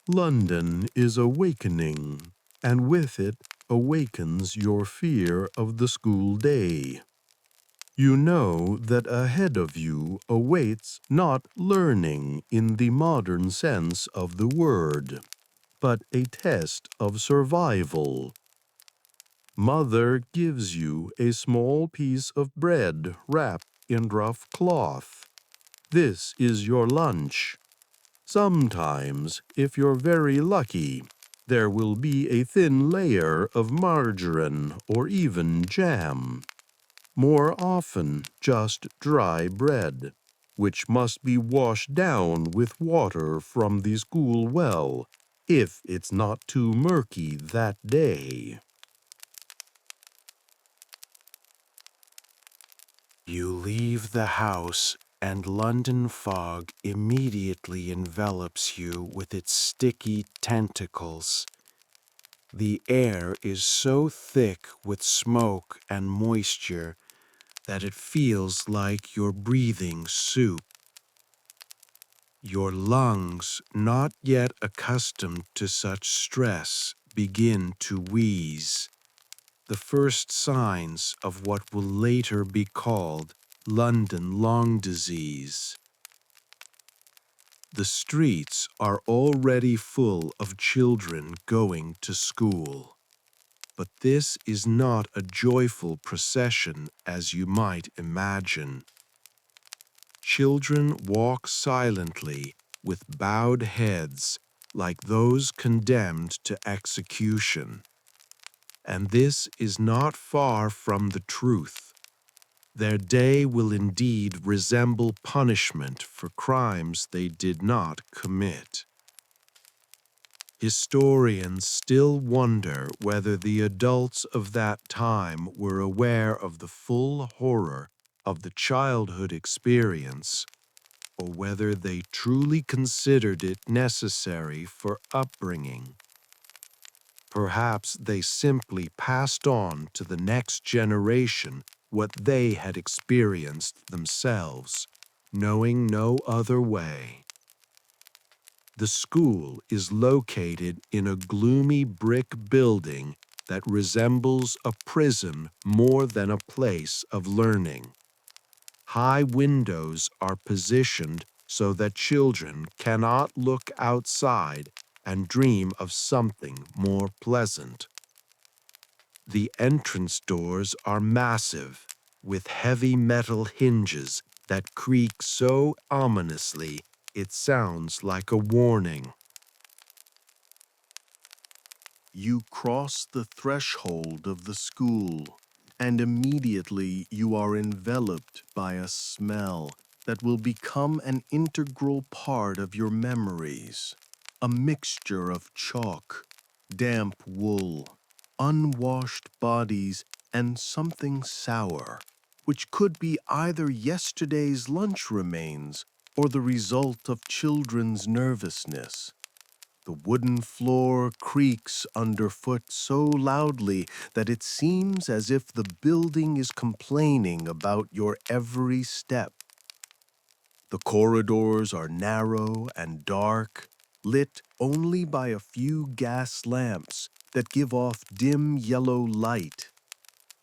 London is awakening, and with it awakens your fear of the school day. You know that ahead of you awaits not learning in the modern sense of the word, but a test of survival. Mother gives you a small piece of bread wrapped in rough cloth. This is your lunch. Sometimes, if you're very lucky, there will be a thin layer of margarine or even jam. More often, just dry bread, which must be washed down with water from the school well, if it's not too murky that day. You leave the house, and London fog immediately envelops you with its sticky tentacles. The air is so thick with smoke and moisture that it feels like you're breathing soup. Your lungs, not yet accustomed to such stress, begin to wheeze, the first signs of what will later be called London lung disease. The streets are already full of children going to school. But this is not a joyful procession as you might imagine. Children walk silently with bowed heads like those condemned to execution. And this is not far from the truth. Their day will indeed resemble punishment for crimes they did not commit. Historians still wonder whether the adults of that time were aware of the full horror of the childhood experience, or whether they truly considered it necessary for upbringing. Perhaps they simply passed on to the next generation what they had experienced themselves, knowing no other way. The school is located in a gloomy brick building that resembles a prison more than a place of learning. High windows are positioned so that children cannot look outside and dream of something more pleasant. The entrance doors are massive, with heavy metal hinges that creak so ominously it sounds like a warning. You cross the threshold of the school, and immediately you are enveloped by a smell that will become an integral part of your memories. A mixture of chalk, damp wool, unwashed bodies, and something sour, which could be either yesterday's lunch remains or the result of children's nervousness. The wooden floor creaks underfoot so loudly that it seems as if the building is complaining about your every step. The corridors are narrow and dark, lit only by a few gas lamps that give off dim yellow light.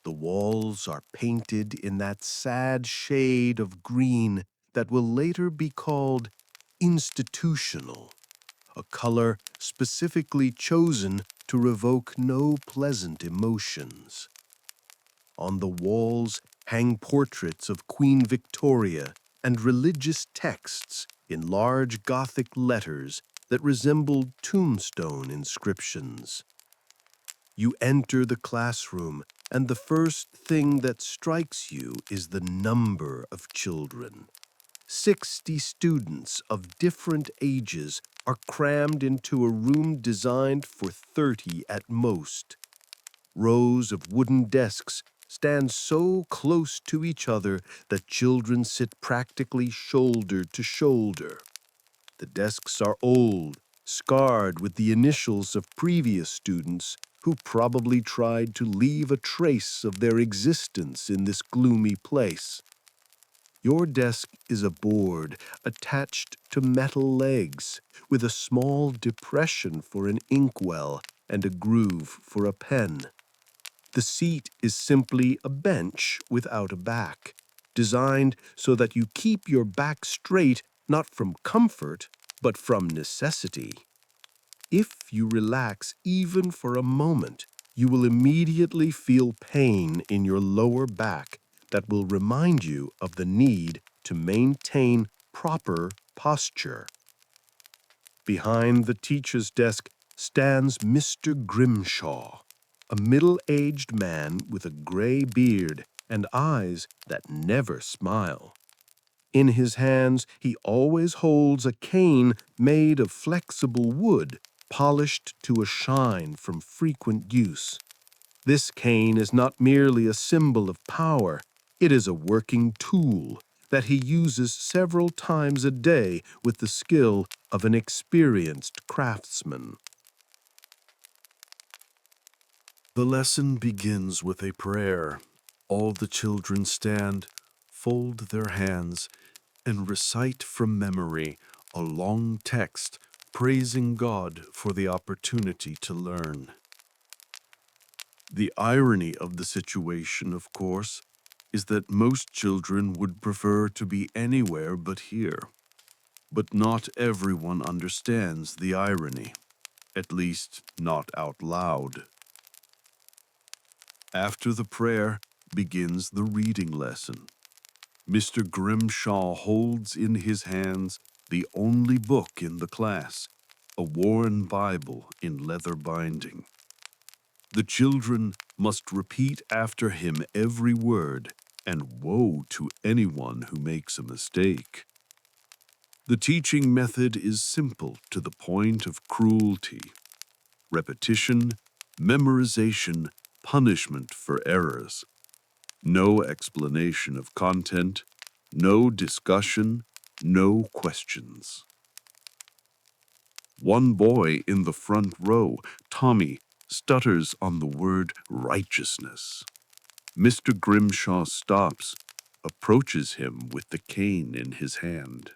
The walls are painted in that sad shade of green that will later be called institutional, a color specifically chosen to revoke no pleasant emotions. On the walls hang portraits of Queen Victoria and religious texts in large Gothic letters that resemble tombstone inscriptions. You enter the classroom, and the first thing that strikes you is the number of children. 60 students of different ages are crammed into a room designed for 30 at most. Rows of wooden desks stand so close to each other that children sit practically shoulder to shoulder. The desks are old, scarred with the initials of previous students who probably tried to leave a trace of their existence in this gloomy place. Your desk is a board attached to metal legs, with a small depression for an inkwell and a groove for a pen. The seat is simply a bench without a back, designed so that you keep your back straight not from comfort, but from necessity. If you relax even for a moment, you will immediately feel pain in your lower back that will remind you of the need to maintain proper posture. Behind the teacher's desk stands Mr. Grimshaw, a middle-aged man with a gray beard and eyes that never smile. In his hands, he always holds a cane made of flexible wood, polished to a shine from frequent use. This cane is not merely a symbol of power, it is a working tool that he uses several times a day with the skill of an experienced craftsman. The lesson begins with a prayer, All the children stand, fold their hands, and recite from memory a long text praising God for the opportunity to learn. The irony of the situation, of course, is that most children would prefer to be anywhere but here. But not everyone understands the irony, at least not out loud. After the prayer begins the reading lesson. Mr. Grimshaw holds in his hands the only book in the class, a worn Bible in leather binding. The children must repeat after him every word, and woe to anyone who makes a mistake. The teaching method is simple to the point of cruelty. Repetition, memorization, punishment for errors. No explanation of content, no discussion, no questions. One boy in the front row, Tommy, stutters on the word righteousness. Mr. Grimshaw stops, approaches him with the cane in his hand.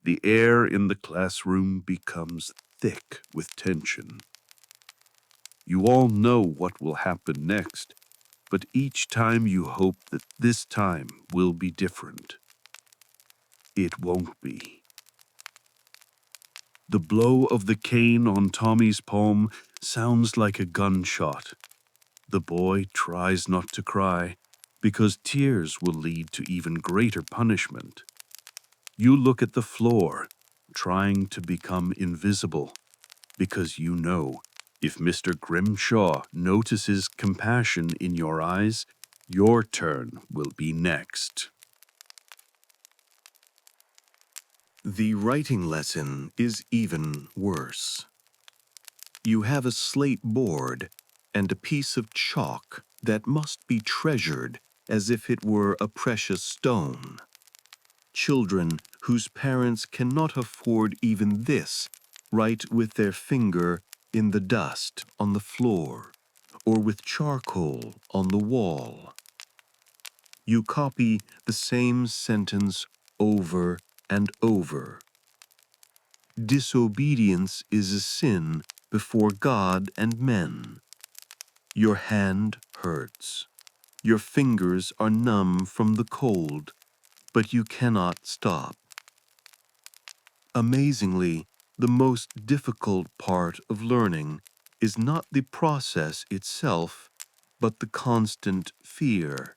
The air in the classroom becomes thick with tension. You all know what will happen next, but each time you hope that this time will be different. It won't be. The blow of the cane on Tommy's palm sounds like a gunshot. The boy tries not to cry, because tears will lead to even greater punishment. You look at the floor, trying to become invisible, because you know if Mr. Grimshaw notices compassion in your eyes, your turn will be next. The writing lesson is even worse. You have a slate board and a piece of chalk that must be treasured as if it were a precious stone. Children whose parents cannot afford even this write with their finger in the dust on the floor or with charcoal on the wall. You copy the same sentence over and over. Disobedience is a sin before God and men. Your hand hurts. Your fingers are numb from the cold, but you cannot stop. Amazingly, the most difficult part of learning is not the process itself, but the constant fear.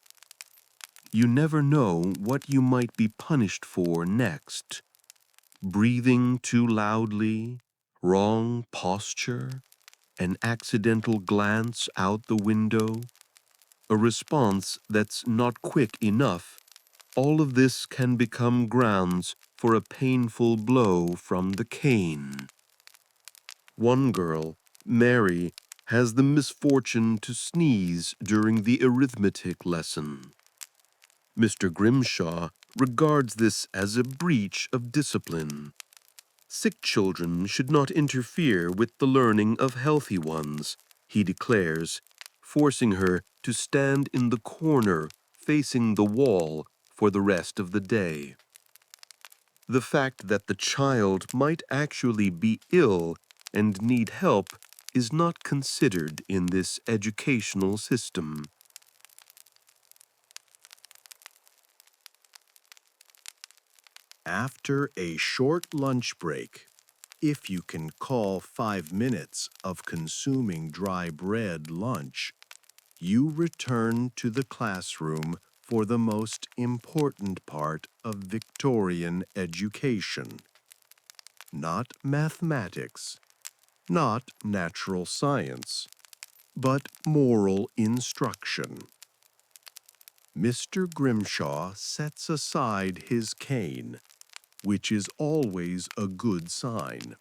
You never know what you might be punished for next. Breathing too loudly, wrong posture, an accidental glance out the window, a response that's not quick enough. All of this can become grounds for a painful blow from the cane. One girl, Mary, has the misfortune to sneeze during the arithmetic lesson. Mr. Grimshaw regards this as a breach of discipline. Sick children should not interfere with the learning of healthy ones, he declares, forcing her to stand in the corner facing the wall for the rest of the day. The fact that the child might actually be ill and need help is not considered in this educational system. After a short lunch break, if you can call 5 minutes of consuming dry bread lunch, you return to the classroom for the most important part of Victorian education. Not mathematics, not natural science, but moral instruction. Mr. Grimshaw sets aside his cane, which is always a good sign,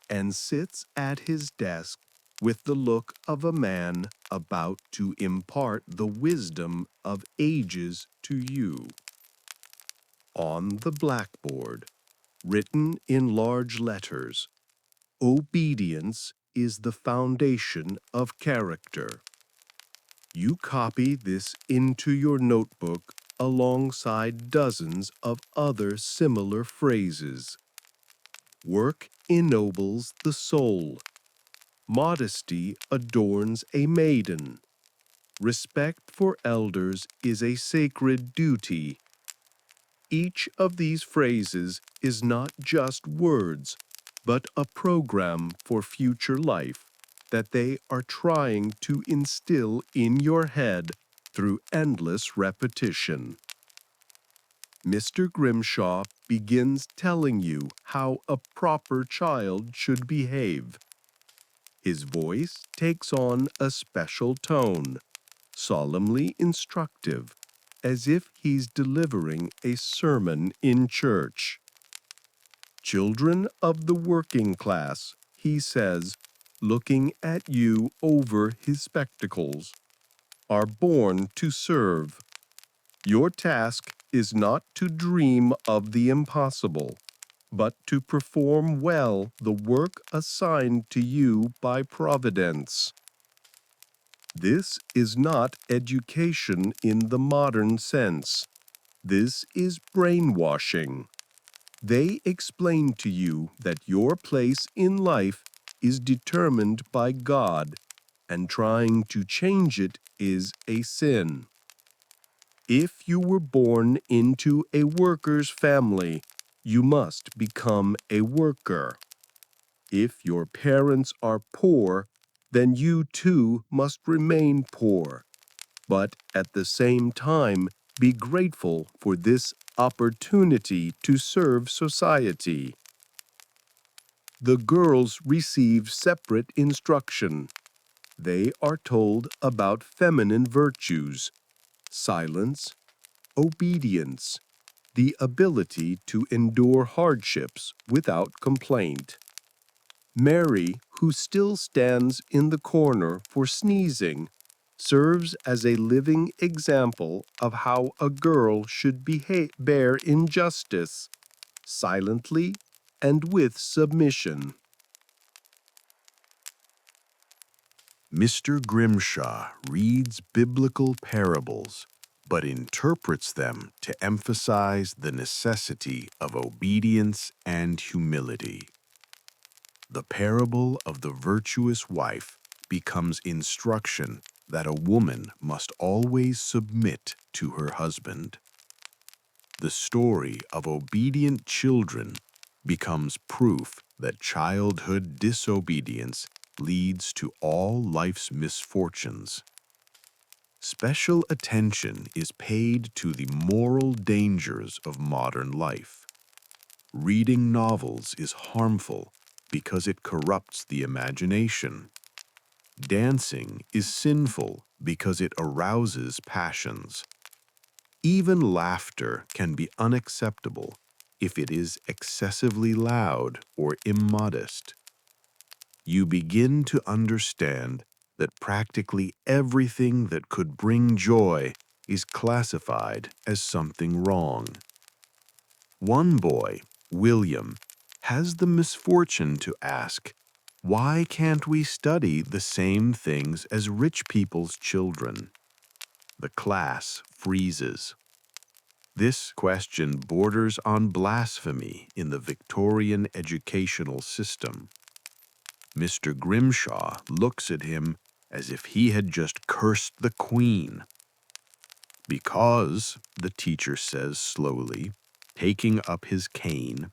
and sits at his desk with the look of a man about to impart the wisdom of ages to you. On the blackboard, written in large letters, obedience is the foundation of character. You copy this into your notebook alongside dozens of other similar phrases. Work ennobles the soul. Modesty adorns a maiden. Respect for elders is a sacred duty. Each of these phrases is not just words, but a program for future life that they are trying to instill in your head through endless repetition. Mr. Grimshaw begins telling you how a proper child should behave. His voice takes on a special tone, solemnly instructive, as if he's delivering a sermon in church. Children of the working class, he says, looking at you over his spectacles, are born to serve. Your task is not to dream of the impossible, but to perform well the work assigned to you by Providence. This is not education in the modern sense. This is brainwashing. They explain to you that your place in life is determined by God, and trying to change it is a sin. If you were born into a worker's family, you must become a worker. If your parents are poor, then you too must remain poor, but at the same time be grateful for this opportunity to serve society. The girls receive separate instruction. They are told about feminine virtues, silence, obedience, the ability to endure hardships without complaint. Mary, who still stands in the corner for sneezing, serves as a living example of how a girl should bear injustice, silently and with submission. Mr. Grimshaw reads biblical parables, but interprets them to emphasize the necessity of obedience and humility. The parable of the virtuous wife becomes instruction that a woman must always submit to her husband. The story of obedient children becomes proof that childhood disobedience leads to all life's misfortunes. Special attention is paid to the moral dangers of modern life. Reading novels is harmful because it corrupts the imagination. Dancing is sinful because it arouses passions. Even laughter can be unacceptable if it is excessively loud or immodest. You begin to understand that practically everything that could bring joy is classified as something wrong. One boy, William, has the misfortune to ask, "Why can't we study the same things as rich people's children?" The class freezes. This question borders on blasphemy in the Victorian educational system. Mr. Grimshaw looks at him as if he had just cursed the Queen. Because, the teacher says slowly, taking up his cane,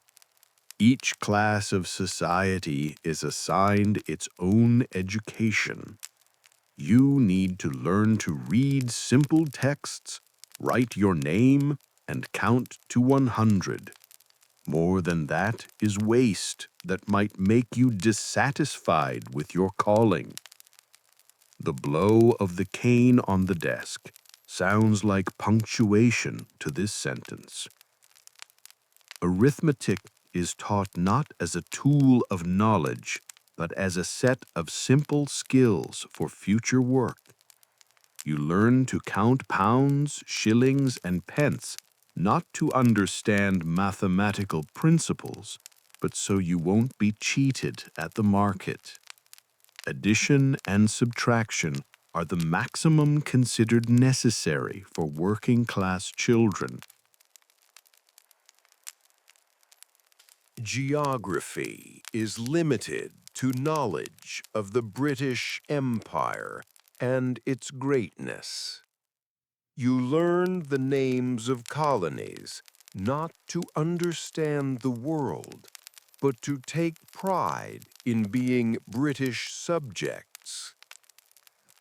each class of society is assigned its own education. You need to learn to read simple texts, write your name, and count to 100. More than that is waste that might make you dissatisfied with your calling. The blow of the cane on the desk sounds like punctuation to this sentence. Arithmetic is taught not as a tool of knowledge, but as a set of simple skills for future work. You learn to count pounds, shillings, and pence, not to understand mathematical principles, but so you won't be cheated at the market. Addition and subtraction are the maximum considered necessary for working-class children. Geography is limited to knowledge of the British Empire and its greatness. You learn the names of colonies not to understand the world, but to take pride in being British subjects.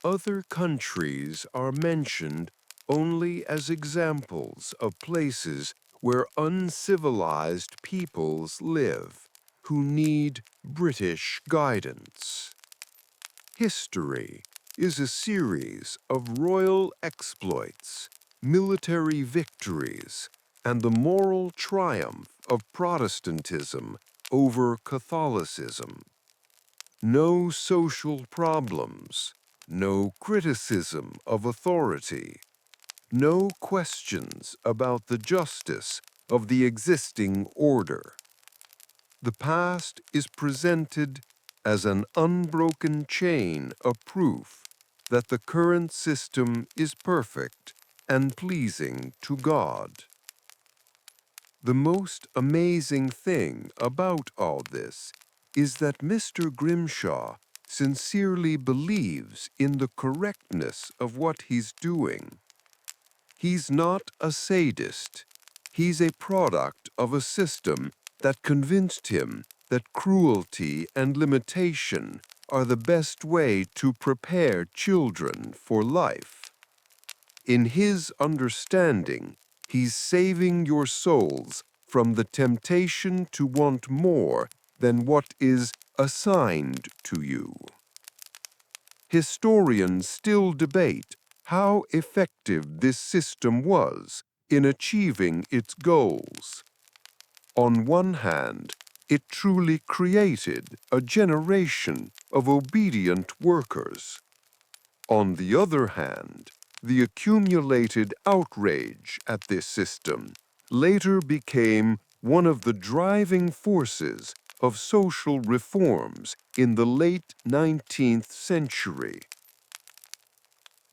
Other countries are mentioned only as examples of places where uncivilized peoples live who need British guidance. History is a series of royal exploits, military victories, and the moral triumph of Protestantism over Catholicism. No social problems, no criticism of authority, no questions about the justice of the existing order. The past is presented as an unbroken chain of proof that the current system is perfect and pleasing to God. The most amazing thing about all this is that Mr. Grimshaw sincerely believes in the correctness of what he's doing. He's not a sadist. He's a product of a system that convinced him that cruelty and limitation are the best way to prepare children for life. In his understanding, he's saving your souls from the temptation to want more than what is assigned to you. Historians still debate how effective this system was in achieving its goals. On one hand, it truly created a generation of obedient workers. On the other hand, the accumulated outrage at this system later became one of the driving forces of social reforms in the late 19th century.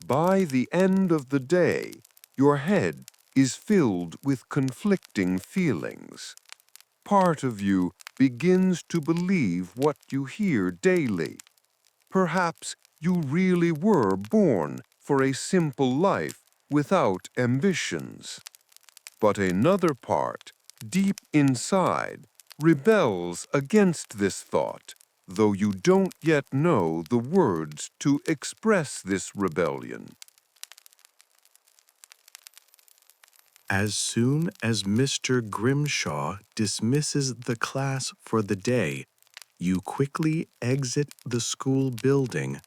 By the end of the day, your head is filled with conflicting feelings. Part of you begins to believe what you hear daily. Perhaps you really were born for a simple life without ambitions. But another part, deep inside, rebels against this thought, though you don't yet know the words to express this rebellion. As soon as Mr. Grimshaw dismisses the class for the day, you quickly exit the school building,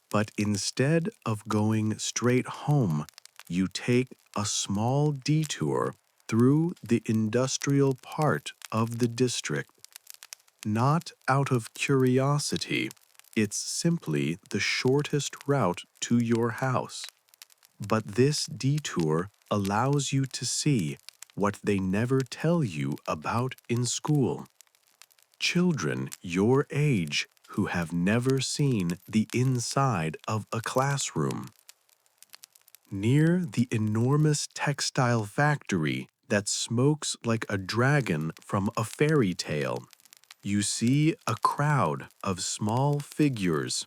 but instead of going straight home, you take a small detour through the industrial part of the district. Not out of curiosity, it's simply the shortest route to your house. But this detour allows you to see what they never tell you about in school. Children your age who have never seen the inside of a classroom. Near the enormous textile factory that smokes like a dragon from a fairy tale, you see a crowd of small figures.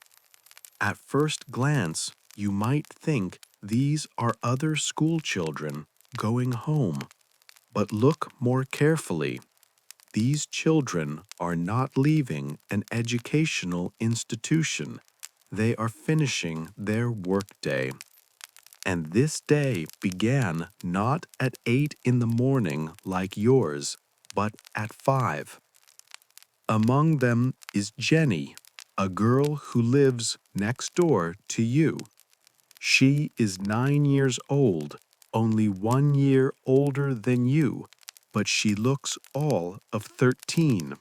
At first glance, you might think these are other school children going home. But look more carefully. These children are not leaving an educational institution. They are finishing their workday. And this day began not at 8 in the morning like yours, but at 5. Among them is Jenny, a girl who lives next door to you. She is 9 years old, only 1 year older than you, but she looks all of 13.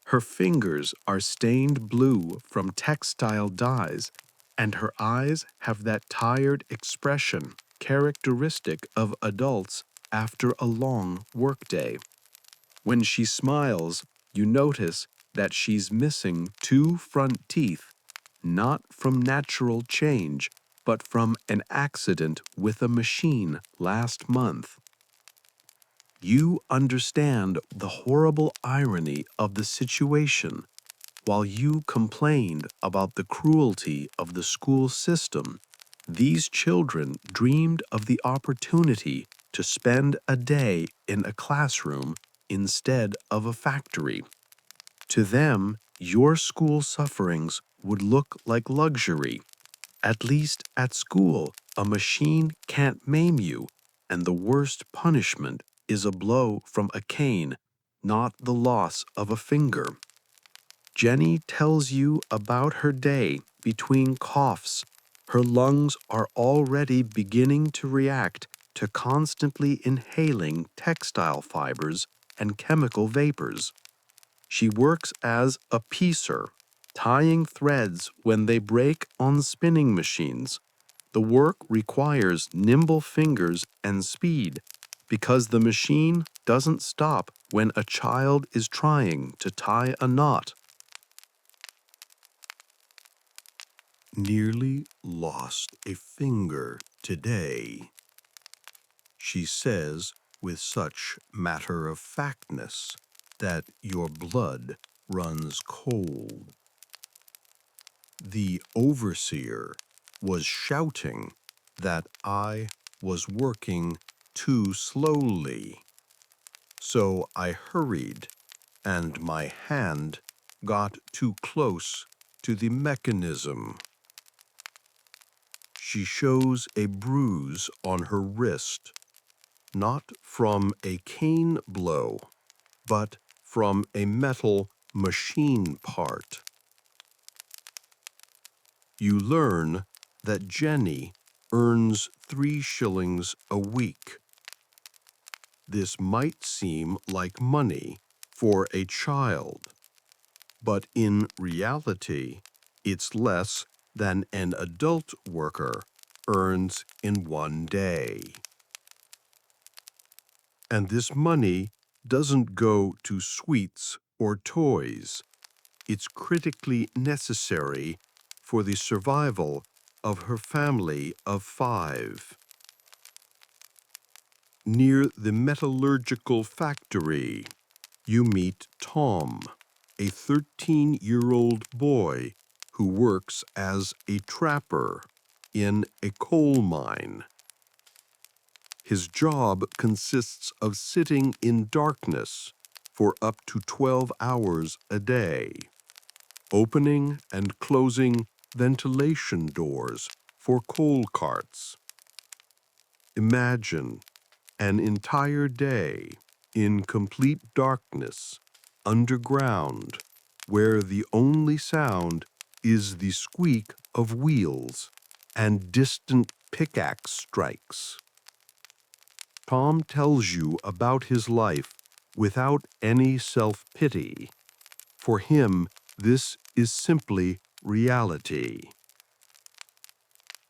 Her fingers are stained blue from textile dyes, and her eyes have that tired expression characteristic of adults after a long workday. When she smiles, you notice that she's missing 2 front teeth, not from natural change, but from an accident with a machine last month. You understand the horrible irony of the situation. While you complained about the cruelty of the school system, these children dreamed of the opportunity to spend a day in a classroom instead of a factory. To them, your school sufferings would look like luxury. At least at school, a machine can't maim you, and the worst punishment is a blow from a cane, not the loss of a finger. Jenny tells you about her day between coughs. Her lungs are already beginning to react to constantly inhaling textile fibers and chemical vapors. She works as a piecer, tying threads when they break on spinning machines. The work requires nimble fingers and speed because the machine doesn't stop when a child is trying to tie a knot. Nearly lost a finger today, she says with such matter-of-factness that your blood runs cold. The overseer was shouting that I was working too slowly, so I hurried and my hand got too close to the mechanism. She shows a bruise on her wrist, not from a cane blow, but from a metal machine part. You learn that Jenny earns 3 shillings a week. This might seem like money for a child, but in reality, it's less than an adult worker earns in one day. And this money doesn't go to sweets or toys. It's critically necessary for the survival of her family of 5. Near the metallurgical factory, you meet Tom, a 13-year-old boy who works as a trapper in a coal mine. His job consists of sitting in darkness for up to 12 hours a day, opening and closing ventilation doors for coal carts. Imagine an entire day in complete darkness, underground, where the only sound is the squeak of wheels and distant pickaxe strikes. Tom tells you about his life without any self-pity. For him, this is simply reality.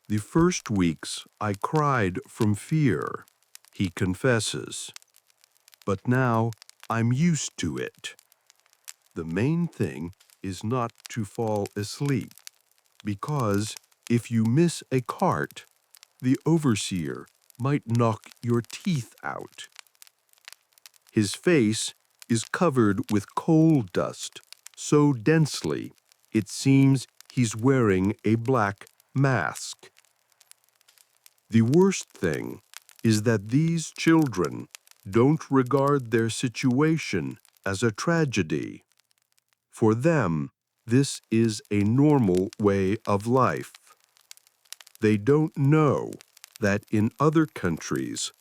The first weeks I cried from fear, he confesses. But now I'm used to it. The main thing is not to fall asleep, because if you miss a cart, the overseer might knock your teeth out. His face is covered with coal dust so densely it seems he's wearing a black mask. The worst thing is that these children don't regard their situation as a tragedy. For them, this is a normal way of life. They don't know that in other countries,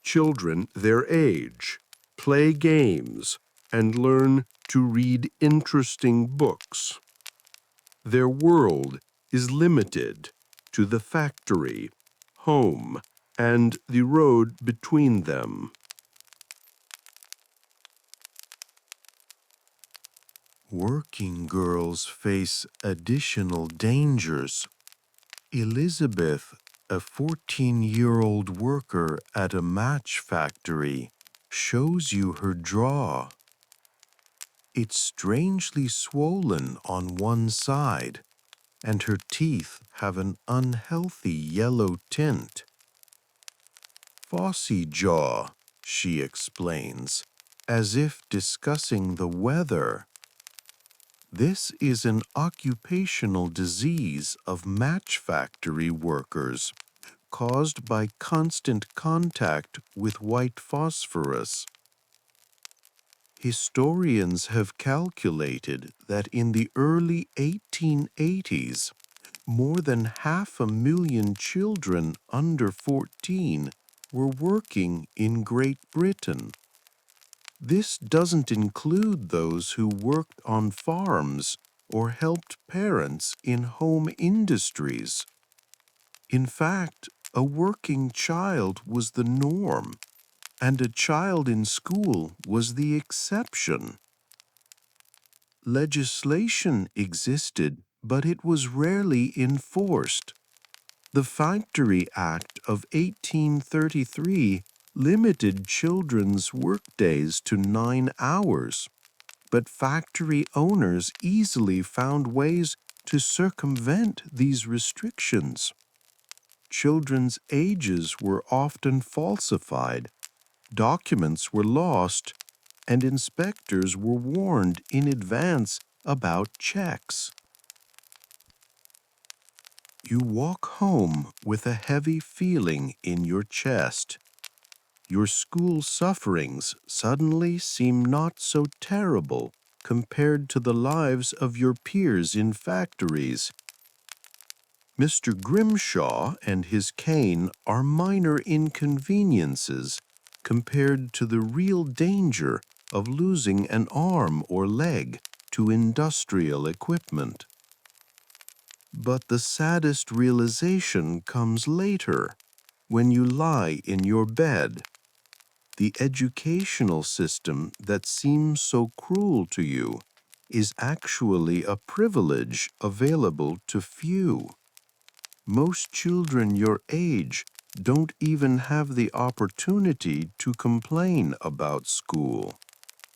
children their age play games and learn to read interesting books. Their world is limited to the factory, home, and the road between them. Working girls face additional dangers. Elizabeth, a 14-year-old worker at a match factory, shows you her jaw. It's strangely swollen on one side, and her teeth have an unhealthy yellow tint. Phossy jaw, she explains, as if discussing the weather. This is an occupational disease of match factory workers caused by constant contact with white phosphorus. Historians have calculated that in the early 1880s, more than 500,000 children under 14 were working in Great Britain. This doesn't include those who worked on farms or helped parents in home industries. In fact, a working child was the norm, and a child in school was the exception. Legislation existed, but it was rarely enforced. The Factory Act of 1833 limited children's workdays to 9 hours, but factory owners easily found ways to circumvent these restrictions. Children's ages were often falsified, documents were lost, and inspectors were warned in advance about checks. You walk home with a heavy feeling in your chest. Your school sufferings suddenly seem not so terrible compared to the lives of your peers in factories. Mr. Grimshaw and his cane are minor inconveniences compared to the real danger of losing an arm or leg to industrial equipment. But the saddest realization comes later, when you lie in your bed. The educational system that seems so cruel to you is actually a privilege available to few. Most children your age don't even have the opportunity to complain about school.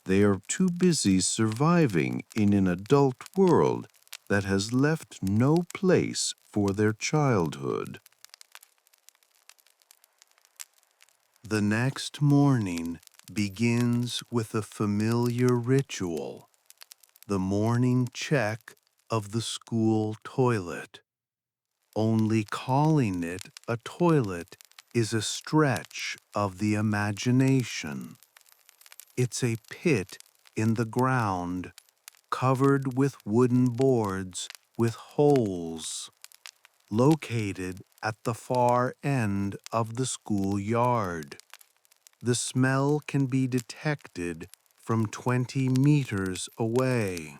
They are too busy surviving in an adult world that has left no place for their childhood. The next morning begins with a familiar ritual, the morning check of the school toilet. Only calling it a toilet is a stretch of the imagination. It's a pit in the ground, covered with wooden boards with holes, located at the far end of the schoolyard. The smell can be detected from 20 meters away,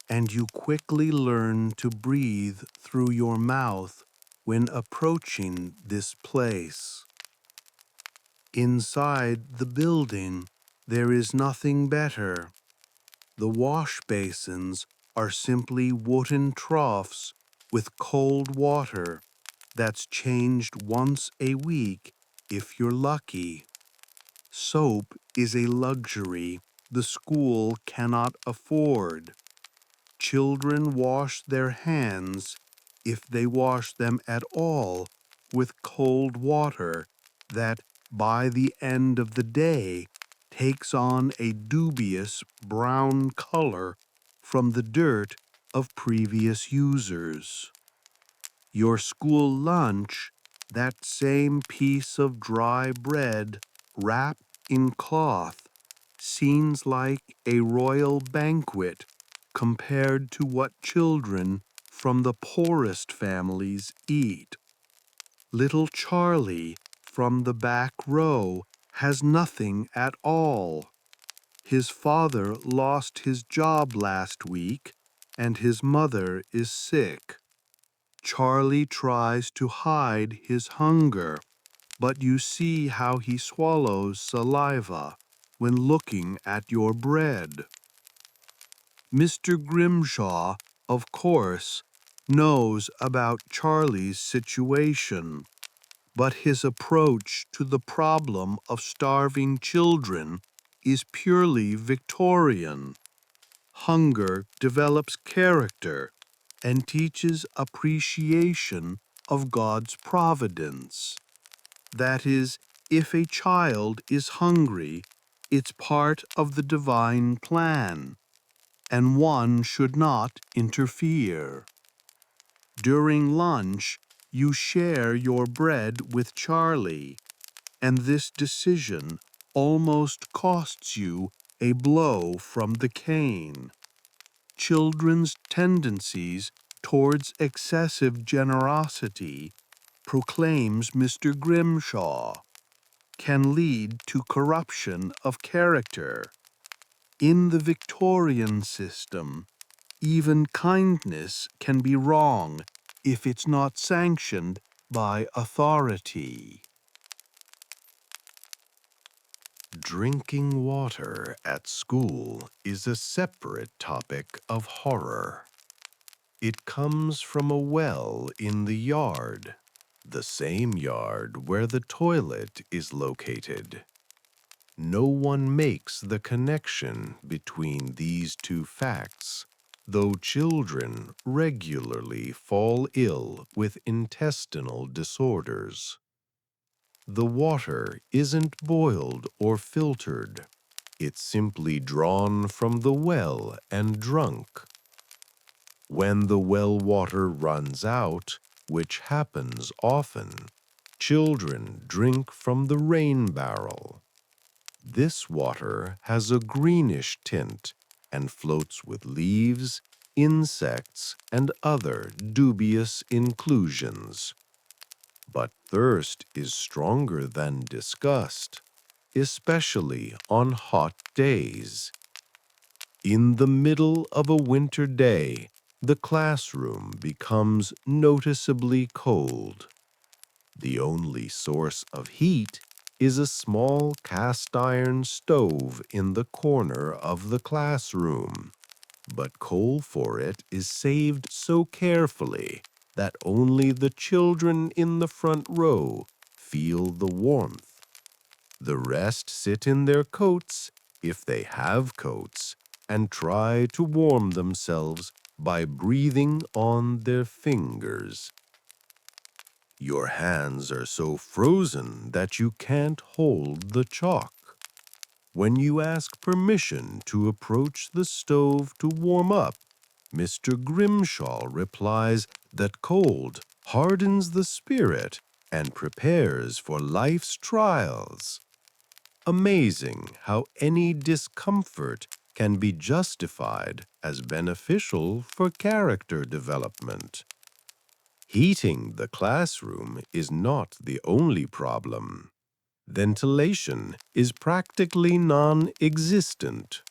and you quickly learn to breathe through your mouth when approaching this place. Inside the building, there is nothing better. The wash basins are simply wooden troughs with cold water that's changed once a week if you're lucky. Soap is a luxury the school cannot afford. Children wash their hands, if they wash them at all, with cold water that, by the end of the day, takes on a dubious brown color from the dirt of previous users. Your school lunch, that same piece of dry bread wrapped in cloth, seems like a royal banquet compared to what children from the poorest families eat. Little Charlie from the back row has nothing at all. His father lost his job last week, and his mother is sick. Charlie tries to hide his hunger, but you see how he swallows saliva when looking at your bread. Mr. Grimshaw, of course, knows about Charlie's situation, but his approach to the problem of starving children is purely Victorian. Hunger develops character, and teaches appreciation of God's providence. That is, if a child is hungry, it's part of the divine plan, and one should not interfere. During lunch, you share your bread with Charlie, and this decision almost costs you a blow from the cane. Children's tendencies towards excessive generosity, proclaims Mr. Grimshaw, can lead to corruption of character. In the Victorian system, even kindness can be wrong if it's not sanctioned by authority. Drinking water at school is a separate topic of horror. It comes from a well in the yard, the same yard where the toilet is located. No one makes the connection between these two facts, though children regularly fall ill with intestinal disorders. The water isn't boiled or filtered. It's simply drawn from the well and drunk. When the well water runs out, which happens often, children drink from the rain barrel. This water has a greenish tint and floats with leaves, insects, and other dubious inclusions. But thirst is stronger than disgust, especially on hot days. In the middle of a winter day, the classroom becomes noticeably cold. The only source of heat is a small cast iron stove in the corner of the classroom, but coal for it is saved so carefully that only the children in the front row feel the warmth. The rest sit in their coats, if they have coats, and try to warm themselves by breathing on their fingers. Your hands are so frozen that you can't hold the chalk. When you ask permission to approach the stove to warm up, Mr. Grimshaw replies that cold hardens the spirit and prepares for life's trials. Amazing how any discomfort can be justified as beneficial for character development. Heating the classroom is not the only problem. Ventilation is practically non-existent.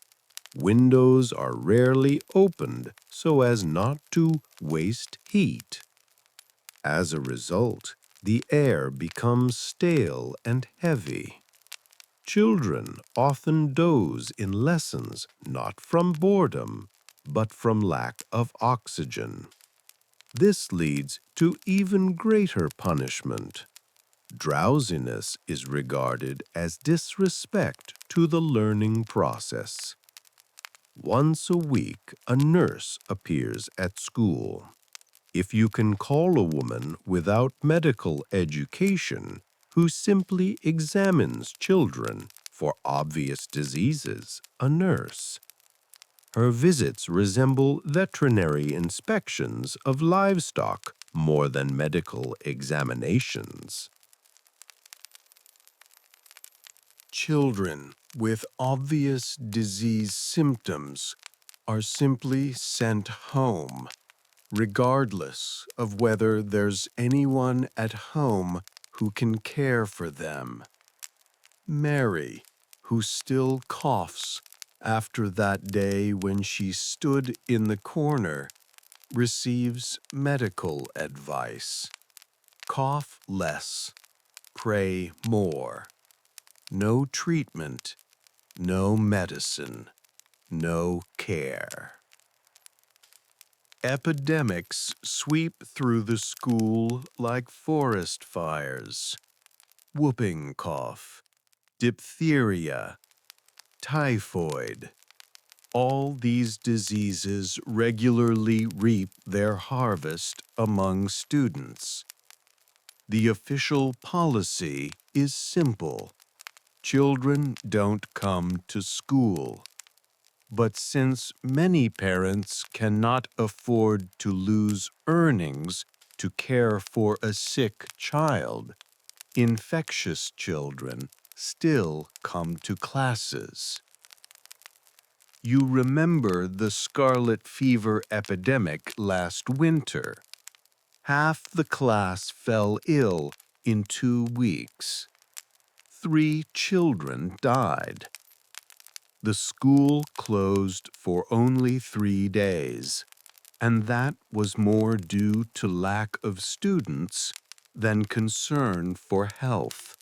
Windows are rarely opened so as not to waste heat. As a result, the air becomes stale and heavy. Children often doze in lessons not from boredom, but from lack of oxygen. This leads to even greater punishment. Drowsiness is regarded as disrespect to the learning process. Once a week, a nurse appears at school. If you can call a woman without medical education who simply examines children for obvious diseases, a nurse. Her visits resemble veterinary inspections of livestock more than medical examinations. Children with obvious disease symptoms are simply sent home, regardless of whether there's anyone at home who can care for them. Mary, who still coughs after that day when she stood in the corner, receives medical advice. Cough less, pray more. No treatment, no medicine, no care. Epidemics sweep through the school like forest fires. Whooping cough, diphtheria, typhoid, All these diseases regularly reap their harvest among students. The official policy is simple. Children don't come to school. But since many parents cannot afford to lose earnings to care for a sick child, infectious children still come to classes. You remember the scarlet fever epidemic last winter. Half the class fell ill in 2 weeks. 3 children died. The school closed for only 3 days, and that was more due to lack of students than concern for health.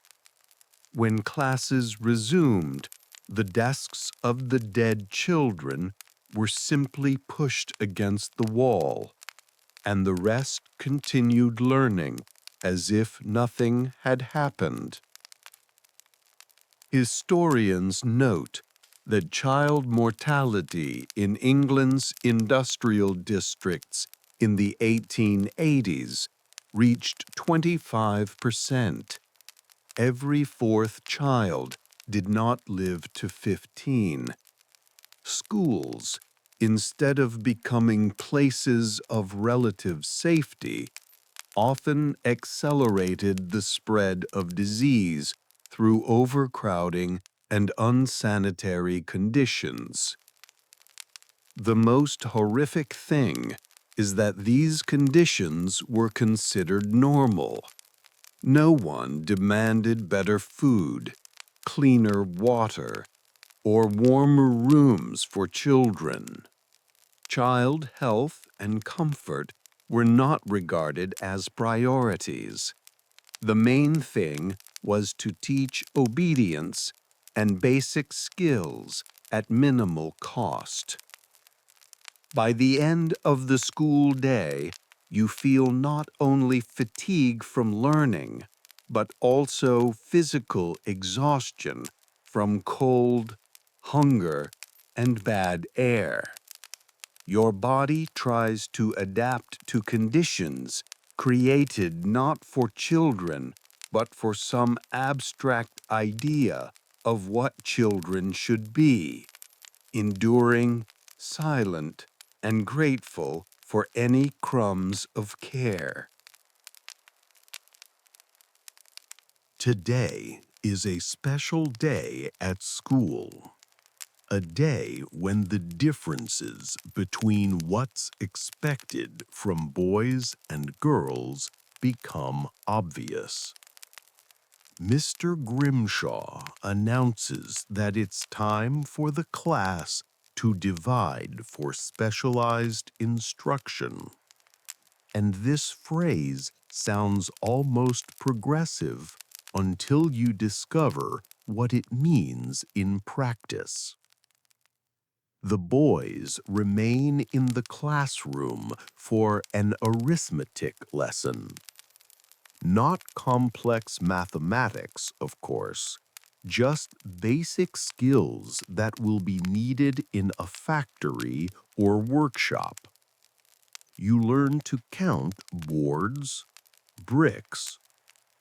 When classes resumed, the desks of the dead children were simply pushed against the wall, and the rest continued learning as if nothing had happened. Historians note that child mortality in England's industrial districts in the 1880s reached 25%. Every 4th child did not live to 15. Schools, instead of becoming places of relative safety, often accelerated the spread of disease through overcrowding and unsanitary conditions. The most horrific thing is that these conditions were considered normal. No one demanded better food, cleaner water, or warmer rooms for children. Child health and comfort were not regarded as priorities. The main thing was to teach obedience and basic skills at minimal cost. By the end of the school day, you feel not only fatigue from learning, but also physical exhaustion from cold, hunger, and bad air. Your body tries to adapt to conditions created not for children, but for some abstract idea of what children should be, enduring, silent, and grateful for any crumbs of care. Today is a special day at school. A day when the differences between what's expected from boys and girls become obvious. Mr. Grimshaw announces that it's time for the class to divide for specialized instruction. And this phrase sounds almost progressive until you discover what it means in practice. The boys remain in the classroom for an arithmetic lesson. Not complex mathematics, of course, just basic skills that will be needed in a factory or workshop. You learn to count boards, bricks,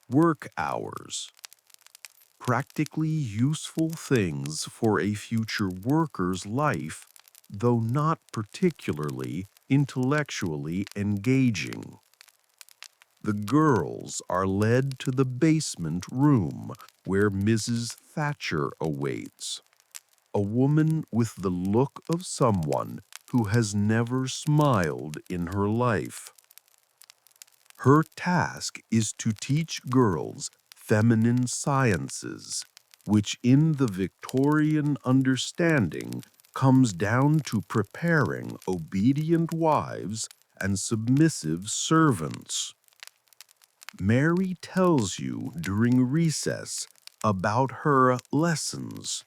work hours. Practically useful things for a future worker's life, though not particularly intellectually engaging. The girls are led to the basement room where Mrs. Thatcher awaits, a woman with the look of someone who has never smiled in her life. Her task is to teach girls feminine sciences, which in the Victorian understanding comes down to preparing obedient wives and submissive servants. Mary tells you during recess about her lessons.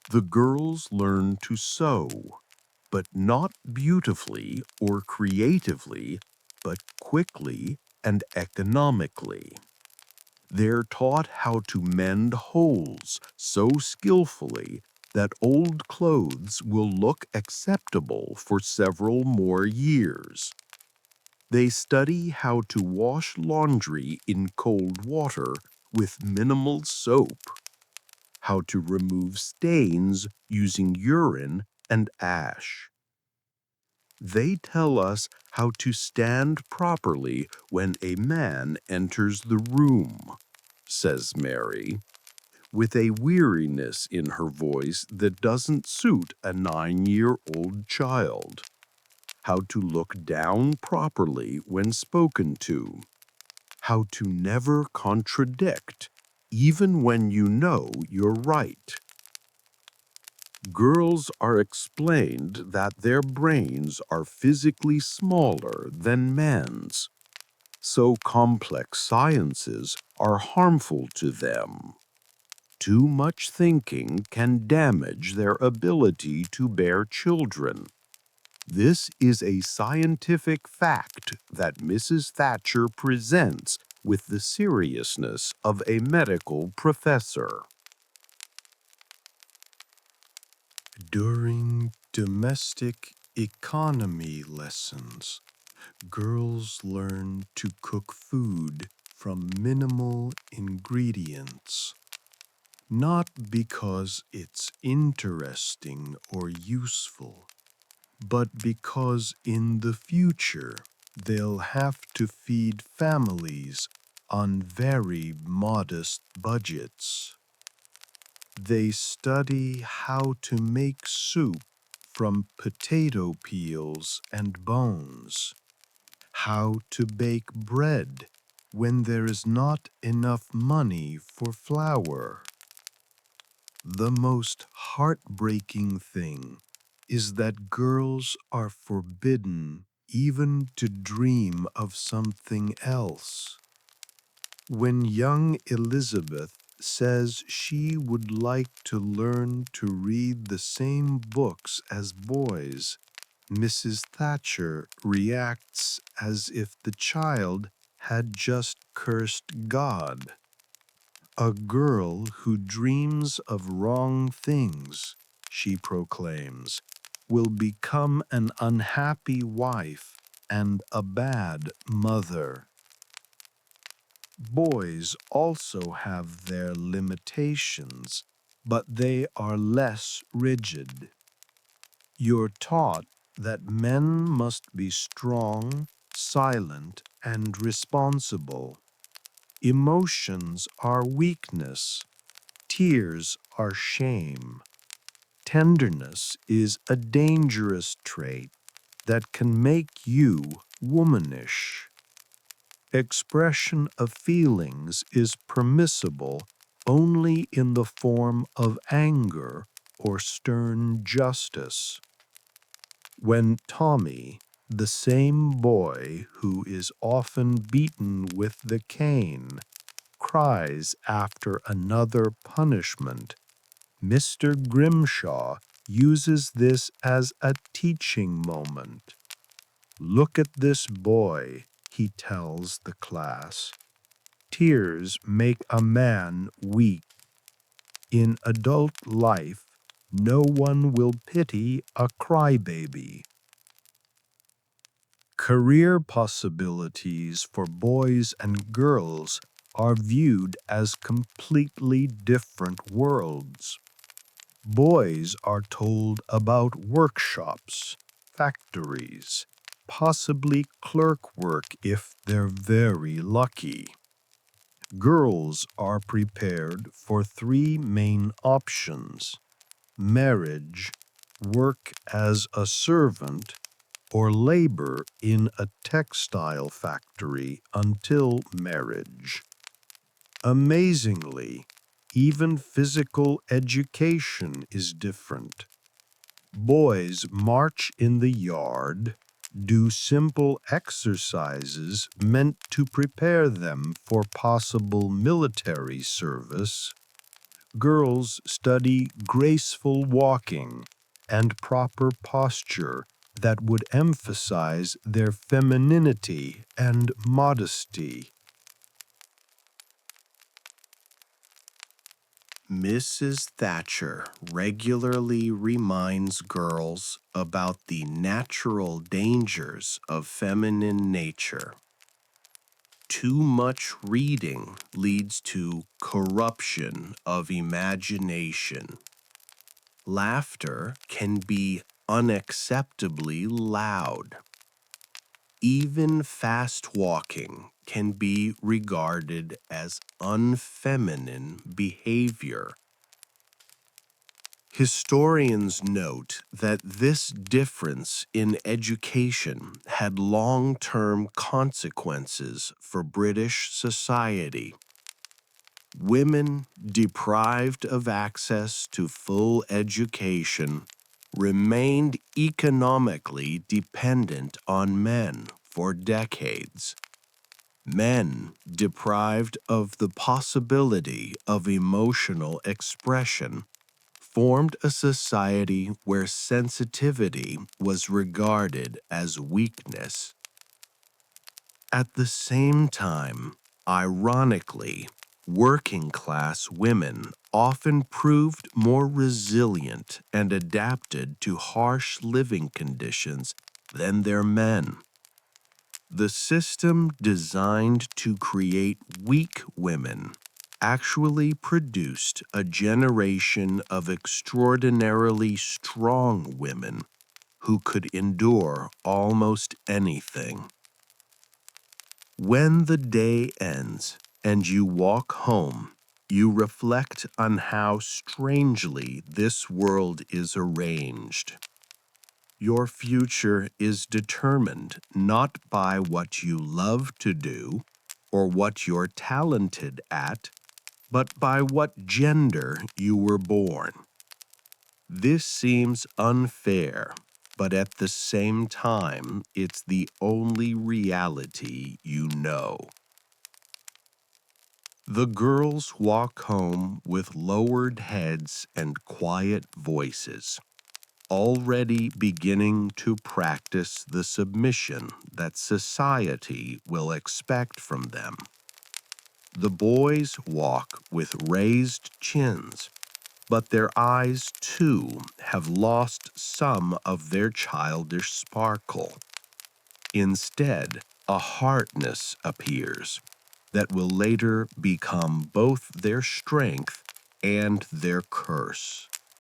The girls learn to sew, but not beautifully or creatively, but quickly and economically. They're taught how to mend holes so skillfully that old clothes will look acceptable for several more years. They study how to wash laundry in cold water with minimal soap, how to remove stains using urine and ash. They tell us how to stand properly when a man enters the room, says Mary, with a weariness in her voice that doesn't suit a 9-year-old child. How to look down properly when spoken to. How to never contradict, even when you know you're right. Girls are explained that their brains are physically smaller than men's, so complex sciences are harmful to them. Too much thinking can damage their ability to bear children. This is a scientific fact that Mrs. Thatcher presents with the seriousness of a medical professor. During domestic economy lessons, girls learn to cook food from minimal ingredients, not because it's interesting or useful, but because in the future they'll have to feed families on very modest budgets. They study how to make soup from potato peels and bones, how to bake bread when there is not enough money for flour. The most heartbreaking thing is that girls are forbidden even to dream of something else. When young Elizabeth says she would like to learn to read the same books as boys, Mrs. Thatcher reacts as if the child had just cursed God. A girl who dreams of wrong things, she proclaims, will become an unhappy wife and a bad mother. Boys also have their limitations, but they are less rigid. You're taught that men must be strong, silent, and responsible. Emotions are weakness. Tears are shame. Tenderness is a dangerous trait that can make you womanish. Expression of feelings is permissible only in the form of anger or stern justice. When Tommy, the same boy who is often beaten with the cane, cries after another punishment, Mr. Grimshaw uses this as a teaching moment. Look at this boy, he tells the class. Tears make a man weak. In adult life, no one will pity a crybaby. Career possibilities for boys and girls are viewed as completely different worlds. Boys are told about workshops, factories, possibly clerk work if they're very lucky. Girls are prepared for three main options: marriage, work as a servant, or labor in a textile factory until marriage. Amazingly, even physical education is different. Boys march in the yard, do simple exercises meant to prepare them for possible military service. Girls study graceful walking and proper posture that would emphasize their femininity and modesty. Mrs. Thatcher regularly reminds girls about the natural dangers of feminine nature. Too much reading leads to corruption of imagination. Laughter can be unacceptably loud. Even fast walking can be regarded as unfeminine behavior. Historians note that this difference in education had long-term consequences for British society. Women deprived of access to full education remained economically dependent on men for decades. Men deprived of the possibility of emotional expression formed a society where sensitivity was regarded as weakness. At the same time, ironically, working-class women often proved more resilient and adapted to harsh living conditions than their men. The system designed to create weak women actually produced a generation of extraordinarily strong women who could endure almost anything. When the day ends and you walk home, you reflect on how strangely this world is arranged. Your future is determined not by what you love to do or what you're talented at, but by what gender you were born. This seems unfair, but at the same time, it's the only reality you know. The girls walk home with lowered heads and quiet voices, already beginning to practice the submission that society will expect from them. The boys walk with raised chins, but their eyes too have lost some of their childish sparkle. Instead, a hardness appears that will later become both their strength and their curse.